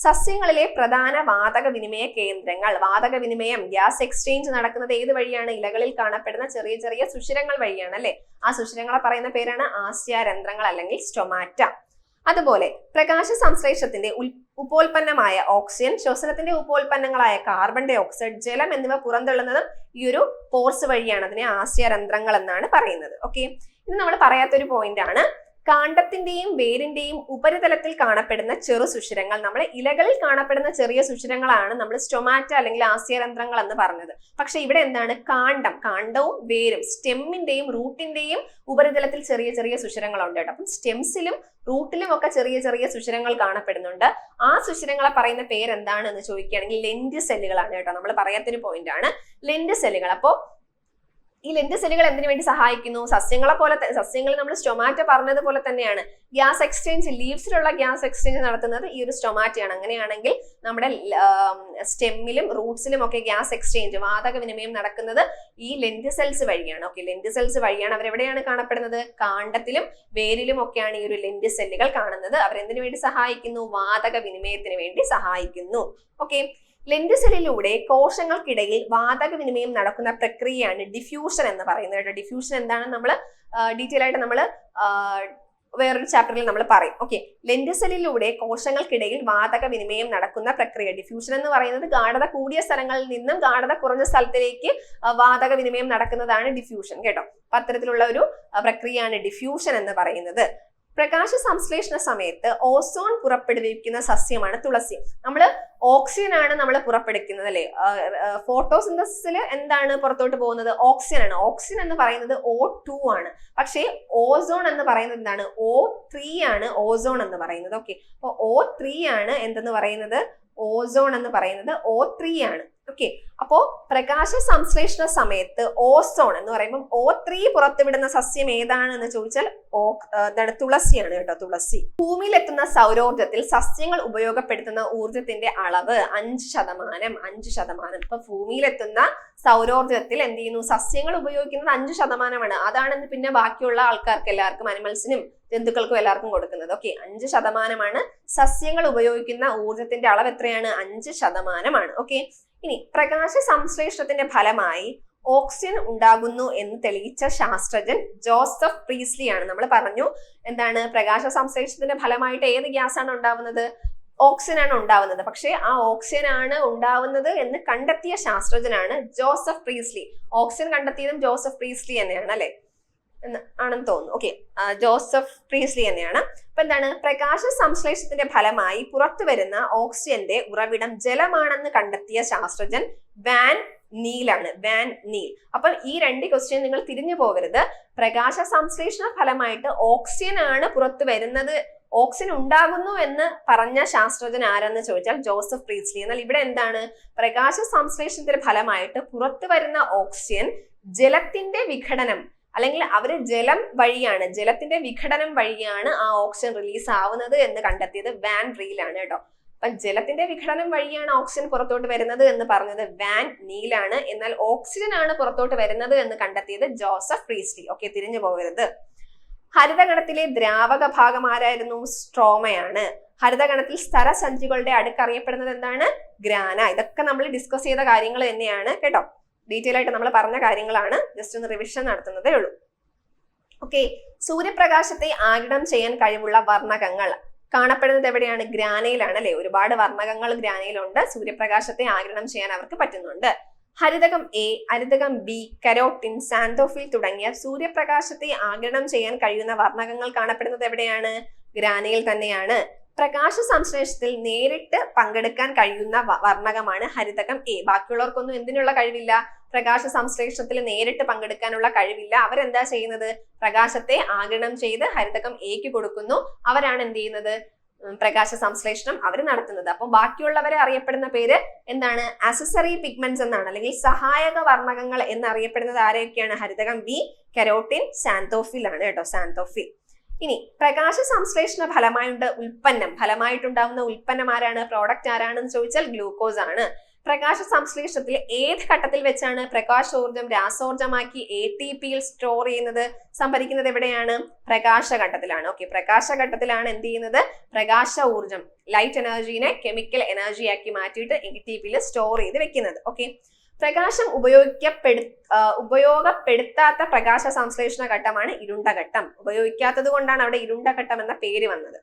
സസ്യങ്ങളിലെ പ്രധാന വാതക വിനിമയ കേന്ദ്രങ്ങൾ, വാതക വിനിമയം ഗ്യാസ് എക്സ്ചേഞ്ച് നടക്കുന്നത് ഏത് വഴിയാണ്? ഇലകളിൽ കാണപ്പെടുന്ന ചെറിയ ചെറിയ സുഷിരങ്ങൾ വഴിയാണ് അല്ലെ. ആ സുഷിരങ്ങളെ പറയുന്ന പേരാണ് ആസ്യരന്ധ്രങ്ങൾ അല്ലെങ്കിൽ സ്റ്റൊമാറ്റ. അതുപോലെ പ്രകാശ സംശ്ലേഷത്തിന്റെ ഉപോൽപ്പന്നമായ ഓക്സിജൻ, ശ്വസനത്തിന്റെ ഉപോൽപ്പന്നങ്ങളായ കാർബൺ ഡൈ ഓക്സൈഡ്, ജലം എന്നിവ പുറന്തള്ളുന്നതും ഈ ഒരു പോർസ് വഴിയാണ്. അതിനെ ആസ്യരന്ധ്രങ്ങൾ എന്നാണ് പറയുന്നത്. ഓക്കെ, ഇത് നമ്മൾ പറയാത്തൊരു പോയിന്റ് ആണ്. കാണ്ഡത്തിന്റെയും വേരിന്റെയും ഉപരിതലത്തിൽ കാണപ്പെടുന്ന ചെറു സുഷിരങ്ങൾ, നമ്മുടെ ഇലകളിൽ കാണപ്പെടുന്ന ചെറിയ സുഷിരങ്ങളാണ് നമ്മൾ സ്റ്റൊമാറ്റ അല്ലെങ്കിൽ ആസ്യരന്ധ്രങ്ങൾ എന്ന് പറഞ്ഞത്. പക്ഷെ ഇവിടെ എന്താണ്, കാണ്ഡവും വേരും, സ്റ്റെമ്മിന്റെയും റൂട്ടിന്റെയും ഉപരിതലത്തിൽ ചെറിയ ചെറിയ സുഷിരങ്ങളുണ്ട് കേട്ടോ. അപ്പം സ്റ്റെംസിലും റൂട്ടിലും ഒക്കെ ചെറിയ ചെറിയ സുഷിരങ്ങൾ കാണപ്പെടുന്നുണ്ട്. ആ സുഷിരങ്ങളെ പറയുന്ന പേരെന്താണ് എന്ന് ചോദിക്കുകയാണെങ്കിൽ ലെൻഡ് സെല്ലുകളാണ് കേട്ടോ. നമ്മൾ പറയാത്തൊരു പോയിന്റ് ആണ് ലെൻഡ് സെല്ലുകൾ. അപ്പോ ഈ ലെൻഡ് സെല്ലുകൾ എന്തിനു വേണ്ടി സഹായിക്കുന്നു? സസ്യങ്ങളെ പോലെ, സസ്യങ്ങളിൽ നമ്മൾ സ്റ്റൊമാറ്റ പറഞ്ഞതുപോലെ തന്നെയാണ് ഗ്യാസ് എക്സ്ചേഞ്ച്, ലീവ്സിലുള്ള ഗ്യാസ് എക്സ്ചേഞ്ച് നടത്തുന്നത് ഈ ഒരു സ്റ്റൊമാറ്റയാണ്. അങ്ങനെയാണെങ്കിൽ നമ്മുടെ സ്റ്റെമ്മിലും റൂട്ട്സിലും ഒക്കെ ഗ്യാസ് എക്സ്ചേഞ്ച്, വാതക വിനിമയം നടക്കുന്നത് ഈ ലെൻഡ് സെൽസ് വഴിയാണ്. ഓക്കെ, ലെൻഡ് സെൽസ് വഴിയാണ്. അവരെവിടെയാണ് കാണപ്പെടുന്നത്? കാണ്ഡത്തിലും വേരിലും ഒക്കെയാണ് ഈ ഒരു ലെൻഡ് സെല്ലുകൾ കാണുന്നത്. അവരെന്തിനു വേണ്ടി സഹായിക്കുന്നു? വാതക വിനിമയത്തിന് വേണ്ടി സഹായിക്കുന്നു. ഓക്കെ, ലെൻഡ് സെല്ലിലൂടെ കോശങ്ങൾക്കിടയിൽ വാതക വിനിമയം നടക്കുന്ന പ്രക്രിയയാണ് ഡിഫ്യൂഷൻ എന്ന് പറയുന്നത് കേട്ടോ. ഡിഫ്യൂഷൻ എന്താണെന്ന് നമ്മൾ ഡീറ്റെയിൽ ആയിട്ട് നമ്മൾ വേറൊരു ചാപ്റ്ററിൽ നമ്മൾ പറയും. ഓക്കെ, ലെൻഡ് സെല്ലിലൂടെ കോശങ്ങൾക്കിടയിൽ വാതക വിനിമയം നടക്കുന്ന പ്രക്രിയ ഡിഫ്യൂഷൻ എന്ന് പറയുന്നത് ഗാഢത കൂടിയ സ്ഥലങ്ങളിൽ നിന്നും ഗാഢത കുറഞ്ഞ സ്ഥലത്തിലേക്ക് വാതക വിനിമയം നടക്കുന്നതാണ് ഡിഫ്യൂഷൻ കേട്ടോ. അപ്പൊ അത്തരത്തിലുള്ള ഒരു പ്രക്രിയയാണ് ഡിഫ്യൂഷൻ എന്ന് പറയുന്നത്. പ്രകാശ സംശ്ലേഷണ സമയത്ത് ഓസോൺ പുറപ്പെടുവിക്കുന്ന സസ്യമാണ് തുളസി. നമ്മൾ ഓക്സിജൻ ആണ് നമ്മൾ പുറപ്പെടുവിക്കുന്നത് അല്ലെ. ഫോട്ടോസിന്തസിസിൽ എന്താണ് പുറത്തോട്ട് പോകുന്നത്? ഓക്സിജൻ ആണ്. ഓക്സിജൻ എന്ന് പറയുന്നത് O2 ആണ്. പക്ഷേ ഓസോൺ എന്ന് പറയുന്നത് എന്താണ്? O3 ആണ് ഓസോൺ എന്ന് പറയുന്നത്. ഓക്കെ, അപ്പൊ O3 ആണ് എന്തെന്ന് പറയുന്നത്? ഓസോൺ എന്ന് പറയുന്നത് O3 ആണ്. ഓക്കെ, അപ്പോ പ്രകാശ സംശ്ലേഷണ സമയത്ത് ഓസോൺ എന്ന് പറയുമ്പോൾ O3 പുറത്തുവിടുന്ന സസ്യം ഏതാണ് എന്ന് ചോദിച്ചാൽ എന്താണ്? തുളസിയാണ് കേട്ടോ, തുളസി. ഭൂമിയിലെത്തുന്ന സൗരോർജ്ജത്തിൽ സസ്യങ്ങൾ ഉപയോഗപ്പെടുത്തുന്ന ഊർജത്തിന്റെ അളവ് 5%. 5%. ഇപ്പൊ ഭൂമിയിലെത്തുന്ന സൗരോർജ്ജത്തിൽ എന്ത് ചെയ്യുന്നു? സസ്യങ്ങൾ ഉപയോഗിക്കുന്നത് 5%. അതാണെന്ന് പിന്നെ ബാക്കിയുള്ള ആൾക്കാർക്ക് എല്ലാവർക്കും, അനിമൽസിനും ജന്തുക്കൾക്കും എല്ലാവർക്കും കൊടുക്കുന്നത്. ഓക്കെ, 5% സസ്യങ്ങൾ ഉപയോഗിക്കുന്ന ഊർജത്തിന്റെ അളവ് എത്രയാണ്? 5%. ഓക്കെ, ഇനി പ്രകാശ സംശ്ലേഷണത്തിന്റെ ഫലമായി ഓക്സിജൻ ഉണ്ടാകുന്നു എന്ന് തെളിയിച്ച ശാസ്ത്രജ്ഞൻ ജോസഫ് പ്രീസ്ലി ആണ്. നമ്മൾ പറഞ്ഞു എന്താണ്, പ്രകാശ സംശ്ലേഷണത്തിന്റെ ഫലമായിട്ട് ഏത് ഗ്യാസ് ആണ് ഉണ്ടാവുന്നത്? ഓക്സിജൻ ആണ് ഉണ്ടാവുന്നത്. പക്ഷെ ആ ഓക്സിജൻ ആണ് ഉണ്ടാവുന്നത് എന്ന് കണ്ടെത്തിയ ശാസ്ത്രജ്ഞനാണ് ജോസഫ് പ്രീസ്ലി. ഓക്സിജൻ കണ്ടെത്തിയതും ജോസഫ് പ്രീസ്ലി തന്നെയാണ് അല്ലെ, ആണെന്ന് തോന്നുന്നു. ഓക്കെ, ജോസഫ് പ്രീസ്ലി തന്നെയാണ്. അപ്പൊ എന്താണ്, പ്രകാശ സംശ്ലേഷണത്തിന്റെ ഫലമായി പുറത്തു വരുന്ന ഓക്സിജന്റെ ഉറവിടം ജലമാണെന്ന് കണ്ടെത്തിയ ശാസ്ത്രജ്ഞൻ വാൻ നീലാണ്. Van Neil. അപ്പൊ ഈ രണ്ട് ക്വസ്റ്റ്യൻ നിങ്ങൾ തിരിഞ്ഞു പോകരുത്. പ്രകാശ സംശ്ലേഷണ ഫലമായിട്ട് ഓക്സിജൻ ആണ് പുറത്തു വരുന്നത്, ഓക്സിജൻ ഉണ്ടാകുന്നു എന്ന് പറഞ്ഞ ശാസ്ത്രജ്ഞൻ ആരെന്ന് ചോദിച്ചാൽ ജോസഫ് പ്രീസ്ലി. എന്നാൽ ഇവിടെ എന്താണ്, പ്രകാശ സംശ്ലേഷണത്തിന്റെ ഫലമായിട്ട് പുറത്തു വരുന്ന ഓക്സിജൻ ജലത്തിന്റെ വിഘടനം, അല്ലെങ്കിൽ അവര് ജലം വഴിയാണ്, ജലത്തിന്റെ വിഘടനം വഴിയാണ് ആ ഓക്സിജൻ റിലീസ് ആവുന്നത് എന്ന് കണ്ടെത്തിയത് വാൻ നീലാണ് കേട്ടോ. അപ്പൊ ജലത്തിന്റെ വിഘടനം വഴിയാണ് ഓക്സിജൻ പുറത്തോട്ട് വരുന്നത് എന്ന് പറഞ്ഞത് വാൻ നീലാണ്. എന്നാൽ ഓക്സിജൻ ആണ് പുറത്തോട്ട് വരുന്നത് എന്ന് കണ്ടെത്തിയത് ജോസഫ് പ്രീസ്ലി. ഓക്കെ, തിരിഞ്ഞു പോകരുത്. ഹരിതഗണത്തിലെ ദ്രാവക ഭാഗം ആരായിരുന്നു? സ്ട്രോമയാണ്. ഹരിതഗണത്തിൽ സ്ഥലസഞ്ചികളുടെ അടുക്കറിയപ്പെടുന്നത് എന്താണ്? ഗ്രാന. ഇതൊക്കെ നമ്മൾ ഡിസ്കസ് ചെയ്ത കാര്യങ്ങൾ തന്നെയാണ് കേട്ടോ. ഡീറ്റെയിൽ ആയിട്ട് നമ്മൾ പറഞ്ഞ കാര്യങ്ങളാണ്. ജസ്റ്റ് ഒന്ന് റിവിഷൻ നടത്തുന്നതേ ഉള്ളൂ. ഓക്കെ, സൂര്യപ്രകാശത്തെ ആഗിരണം ചെയ്യാൻ കഴിവുള്ള വർണ്ണകങ്ങൾ കാണപ്പെടുന്നത് എവിടെയാണ്? ഗ്രാനയിലാണ് അല്ലെ. ഒരുപാട് വർണ്ണകങ്ങൾ ഗ്രാനയിലുണ്ട്. സൂര്യപ്രകാശത്തെ ആഗിരണം ചെയ്യാൻ അവർക്ക് പറ്റുന്നുണ്ട്. ഹരിതകം എ, ഹരിതകം ബി, കരോട്ടിൻ, സാന്തോഫിൽ തുടങ്ങിയ സൂര്യപ്രകാശത്തെ ആഗിരണം ചെയ്യാൻ കഴിയുന്ന വർണ്ണകങ്ങൾ കാണപ്പെടുന്നത് എവിടെയാണ്? ഗ്രാനയിൽ തന്നെയാണ്. പ്രകാശ സംശ്ലേഷണത്തിൽ നേരിട്ട് പങ്കെടുക്കാൻ കഴിയുന്ന വർണ്ണകമാണ് ഹരിതകം എ. ബാക്കിയുള്ളവർക്കൊന്നും എന്തിനുള്ള കഴിവില്ല? പ്രകാശ സംശ്ലേഷണത്തിൽ നേരിട്ട് പങ്കെടുക്കാനുള്ള കഴിവില്ല. അവരെന്താ ചെയ്യുന്നത്? പ്രകാശത്തെ ആഗിരണം ചെയ്ത് ഹരിതകം എക്ക് കൊടുക്കുന്നു. അവരാണ് എന്ത് ചെയ്യുന്നത്? പ്രകാശ സംശ്ലേഷണം അവർ നടത്തുന്നത്. അപ്പൊ ബാക്കിയുള്ളവരെ അറിയപ്പെടുന്ന പേര് എന്താണ്? ആക്സസറി പിഗ്മെന്റ്സ് എന്നാണ്, അല്ലെങ്കിൽ സഹായക വർണ്ണകങ്ങൾ എന്നറിയപ്പെടുന്നത് ആരെയൊക്കെയാണ്? ഹരിതകം ബി, കെരോട്ടിൻ, സാന്തോഫിൽ ആണ് കേട്ടോ, സാന്തോഫിൽ. ഇനി പ്രകാശ സംശ്ലേഷണ ഫലമായിട്ടുണ്ടാവുന്ന ഉൽപ്പന്നം ആരാണ്? പ്രോഡക്റ്റ് ആരാണെന്ന് ചോദിച്ചാൽ ഗ്ലൂക്കോസ് ആണ്. പ്രകാശ സംശ്ലേഷണത്തിൽ ഏത് ഘട്ടത്തിൽ വെച്ചാണ് പ്രകാശോർജം രാസോർജമാക്കി ATPയിൽ സ്റ്റോർ ചെയ്യുന്നത്, സംഭരിക്കുന്നത് എവിടെയാണ്? പ്രകാശഘട്ടത്തിലാണ്. ഓക്കെ, പ്രകാശഘട്ടത്തിലാണ് എന്ത് ചെയ്യുന്നത്? പ്രകാശ ഊർജം, ലൈറ്റ് എനർജീനെ കെമിക്കൽ എനർജി ആക്കി മാറ്റിയിട്ട് ATPയിൽ സ്റ്റോർ ചെയ്ത് വെക്കുന്നത്. ഓക്കെ, പ്രകാശം ഉപയോഗപ്പെടുത്താത്ത പ്രകാശ സംശ്ലേഷണ ഘട്ടമാണ് ഇരുണ്ട ഘട്ടം. ഉപയോഗിക്കാത്തത് കൊണ്ടാണ് അവിടെ ഇരുണ്ട ഘട്ടം എന്ന പേര് വന്നത്.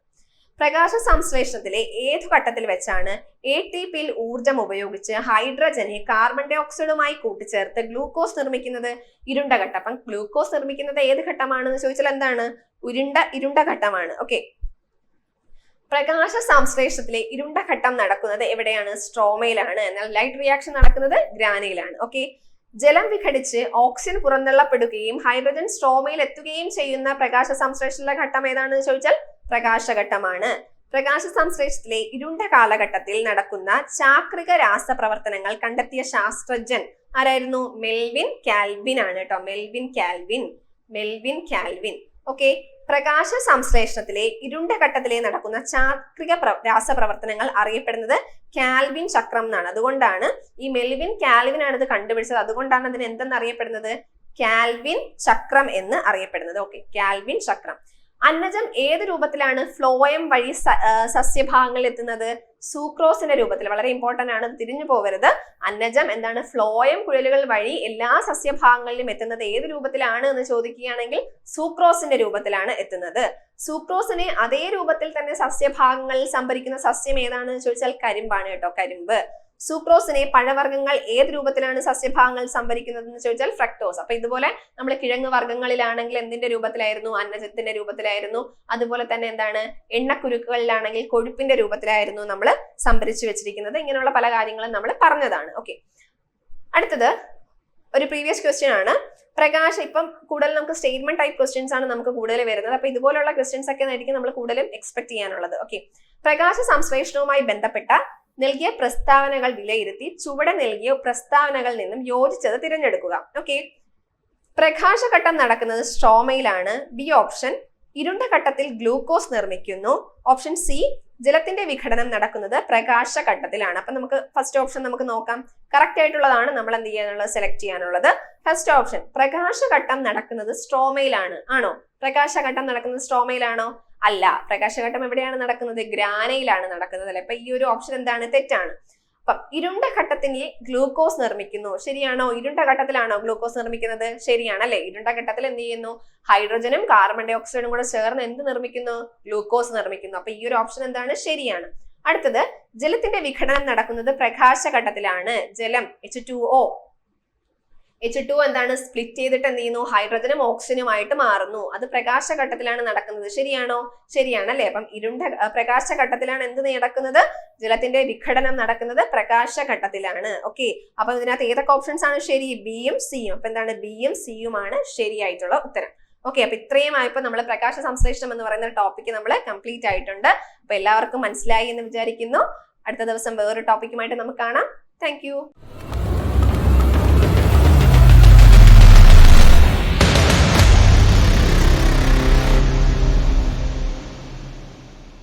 പ്രകാശ സംശ്ലേഷണത്തിലെ ഏതു ഘട്ടത്തിൽ വെച്ചാണ് ATPയിൽ ഊർജം ഉപയോഗിച്ച് ഹൈഡ്രജനെ കാർബൺ ഡൈ ഓക്സൈഡുമായി കൂട്ടിച്ചേർത്ത് ഗ്ലൂക്കോസ് നിർമ്മിക്കുന്നത്? ഇരുണ്ട ഘട്ടം. അപ്പം ഗ്ലൂക്കോസ് നിർമ്മിക്കുന്നത് ഏത് ഘട്ടമാണെന്ന് ചോദിച്ചാൽ എന്താണ്? ഇരുണ്ട ഘട്ടമാണ്. ഓക്കെ, പ്രകാശ സംശ്ലേഷണത്തിലെ ഇരുണ്ട ഘട്ടം നടക്കുന്നത് എവിടെയാണ്? സ്ട്രോമയിലാണ്. എന്നാൽ ലൈറ്റ് റിയാക്ഷൻ നടക്കുന്നത് ഗ്രാനയിലാണ്. ഓക്കെ, ജലം വിഘടിച്ച് ഓക്സിജൻ പുറന്തള്ളപ്പെടുകയും ഹൈഡ്രജൻ സ്ട്രോമയിൽ എത്തുകയും ചെയ്യുന്ന പ്രകാശ സംശ്ലേഷണ ഘട്ടം ഏതാണെന്ന് ചോദിച്ചാൽ പ്രകാശഘട്ടമാണ്. പ്രകാശ സംശ്ലേഷണത്തിലെ ഇരുണ്ട കാലഘട്ടത്തിൽ നടക്കുന്ന ചാക്രിക രാസപ്രവർത്തനങ്ങൾ കണ്ടെത്തിയ ശാസ്ത്രജ്ഞൻ ആരായിരുന്നു? മെൽവിൻ കാൽവിൻ ആണ് കേട്ടോ, മെൽവിൻ കാൽവിൻ. ഓക്കെ, പ്രകാശ സംശ്ലേഷണത്തിലെ ഇരുണ്ട ഘട്ടത്തിലെ നടക്കുന്ന ചാക്രിക രാസപ്രവർത്തനങ്ങൾ അറിയപ്പെടുന്നത് കാൽവിൻ ചക്രം എന്നാണ്. അതുകൊണ്ടാണ് ഈ മെൽവിൻ കാൽവിൻ ആണ് ഇത് കണ്ടുപിടിച്ചത്. അതുകൊണ്ടാണ് അതിന് എന്തെന്നറിയപ്പെടുന്നത്? കാൽവിൻ ചക്രം എന്ന് അറിയപ്പെടുന്നത്. ഓക്കെ, കാൽവിൻ ചക്രം. അന്നജം ഏത് രൂപത്തിലാണ് ഫ്ലോയം വഴി സസ്യഭാഗങ്ങളിൽ എത്തുന്നത്? സൂക്രോസിന്റെ രൂപത്തിൽ. വളരെ ഇമ്പോർട്ടന്റ് ആണ്, തിരിഞ്ഞു പോകരുത്. അന്നജം എന്താണ്? ഫ്ലോയം കുഴലുകൾ വഴി എല്ലാ സസ്യഭാഗങ്ങളിലും എത്തുന്നത് ഏത് രൂപത്തിലാണ് എന്ന് ചോദിക്കുകയാണെങ്കിൽ സൂക്രോസിന്റെ രൂപത്തിലാണ് എത്തുന്നത്. സൂക്രോസിനെ അതേ രൂപത്തിൽ തന്നെ സസ്യഭാഗങ്ങളിൽ സംഭരിക്കുന്ന സസ്യം ഏതാണെന്ന് ചോദിച്ചാൽ കരിമ്പാണ് കേട്ടോ, കരിമ്പ്. സൂക്രോസിനെ പഴവർഗ്ഗങ്ങൾ ഏത് രൂപത്തിലാണ് സസ്യഭാഗങ്ങൾ സംഭരിക്കുന്നത് എന്ന് ചോദിച്ചാൽ ഫ്രക്ടോസ്. അപ്പൊ ഇതുപോലെ നമ്മൾ കിഴങ്ങ് വർഗ്ഗങ്ങളിലാണെങ്കിൽ എന്തിന്റെ രൂപത്തിലായിരുന്നു? അന്നജത്തിന്റെ രൂപത്തിലായിരുന്നു. അതുപോലെ തന്നെ എന്താണ്? എണ്ണക്കുരുക്കളിലാണെങ്കിൽ കൊഴുപ്പിന്റെ രൂപത്തിലായിരുന്നു നമ്മൾ സംഭരിച്ചു വെച്ചിരിക്കുന്നത്. ഇങ്ങനെയുള്ള പല കാര്യങ്ങളും നമ്മൾ പറഞ്ഞതാണ്. ഓക്കെ, അടുത്തത് ഒരു പ്രീവിയസ് ക്വസ്റ്റ്യൻ ആണ്. പ്രകാശം, ഇപ്പം കൂടുതൽ നമുക്ക് സ്റ്റേറ്റ്മെന്റ് ടൈപ്പ് ക്വസ്റ്റ്യൻസ് ആണ് നമുക്ക് കൂടുതൽ വരുന്നത്. അപ്പൊ ഇതുപോലുള്ള ക്വസ്റ്റ്യൻസ് ഒക്കെ ആയിരിക്കും നമ്മൾ കൂടുതലും എക്സ്പെക്ട് ചെയ്യാനുള്ളത്. ഓക്കെ, പ്രകാശ സംശ്ലേഷണവുമായി ബന്ധപ്പെട്ട നൽകിയ പ്രസ്താവനകൾ വിലയിരുത്തി ചുവടെ നൽകിയ പ്രസ്താവനകളിൽ നിന്നും യോജിച്ചത് തിരഞ്ഞെടുക്കുക. ഓക്കെ, പ്രകാശഘട്ടം നടക്കുന്നത് സ്ട്രോമയിലാണ്. B option. ഇരുണ്ട ഘട്ടത്തിൽ ഗ്ലൂക്കോസ് നിർമ്മിക്കുന്നു. Option C. ജലത്തിന്റെ വിഘടനം നടക്കുന്നത് പ്രകാശഘട്ടത്തിലാണ്. അപ്പൊ നമുക്ക് ഫസ്റ്റ് ഓപ്ഷൻ നമുക്ക് നോക്കാം. കറക്റ്റ് ആയിട്ടുള്ളതാണ് നമ്മൾ എന്ത് ചെയ്യാനുള്ളത്? സെലക്ട് ചെയ്യാനുള്ളത് ഫസ്റ്റ് ഓപ്ഷൻ. പ്രകാശഘട്ടം നടക്കുന്നത് സ്ട്രോമയിലാണ്. ആണോ? പ്രകാശഘട്ടം നടക്കുന്നത് സ്ട്രോമയിലാണോ? അല്ല. പ്രകാശഘട്ടം എവിടെയാണ് നടക്കുന്നത്? ഗ്രാനയിലാണ് നടക്കുന്നത് അല്ലെ? അപ്പൊ ഈ ഒരു ഓപ്ഷൻ എന്താണ്? തെറ്റാണ്. അപ്പം ഇരുണ്ട ഘട്ടത്തിൽ ഗ്ലൂക്കോസ് നിർമ്മിക്കുന്നു. ശരിയാണോ? ഇരുണ്ട ഘട്ടത്തിലാണോ ഗ്ലൂക്കോസ് നിർമ്മിക്കുന്നത്? ശരിയാണ് അല്ലെ? ഇരുണ്ട ഘട്ടത്തിൽ എന്ത് ചെയ്യുന്നു? ഹൈഡ്രജനും കാർബൺ ഡൈ ഓക്സൈഡും കൂടെ ചേർന്ന് എന്ത് നിർമ്മിക്കുന്നു? ഗ്ലൂക്കോസ് നിർമ്മിക്കുന്നു. അപ്പൊ ഈ ഒരു ഓപ്ഷൻ എന്താണ്? ശരിയാണ്. അടുത്തത്, ജലത്തിന്റെ വിഘടനം നടക്കുന്നത് പ്രകാശഘട്ടത്തിലാണ്. ജലം H2O എന്താണ്? സ്പ്ലിറ്റ് ചെയ്തിട്ട് എന്ത് ചെയ്യുന്നു? ഹൈഡ്രജനും ഓക്സിജനുമായിട്ട് മാറുന്നു. അത് പ്രകാശഘട്ടത്തിലാണ് നടക്കുന്നത്. ശരിയാണോ? ശരിയാണ് അല്ലെ? അപ്പം പ്രകാശഘട്ടത്തിലാണ് എന്ത് നടക്കുന്നത്? ജലത്തിന്റെ വിഘടനം നടക്കുന്നത് പ്രകാശഘട്ടത്തിലാണ്. ഓക്കെ, അപ്പൊ ഇതിനകത്ത് ഏതൊക്കെ ഓപ്ഷൻസ് ആണ് ശരി? ബിയും സിയും. അപ്പൊ എന്താണ്? ബിയും സിയുമാണ് ശരിയായിട്ടുള്ള ഉത്തരം. ഓക്കെ, അപ്പൊ ഇത്രയും ആയപ്പോ നമ്മൾ പ്രകാശ സംശ്ലേഷണം എന്ന് പറയുന്ന ടോപ്പിക് നമ്മൾ കംപ്ലീറ്റ് ആയിട്ടുണ്ട്. അപ്പൊ എല്ലാവർക്കും മനസ്സിലായി എന്ന് വിചാരിക്കുന്നു. അടുത്ത ദിവസം വേറൊരു ടോപ്പിക്കുമായിട്ട് നമുക്ക് കാണാം. താങ്ക്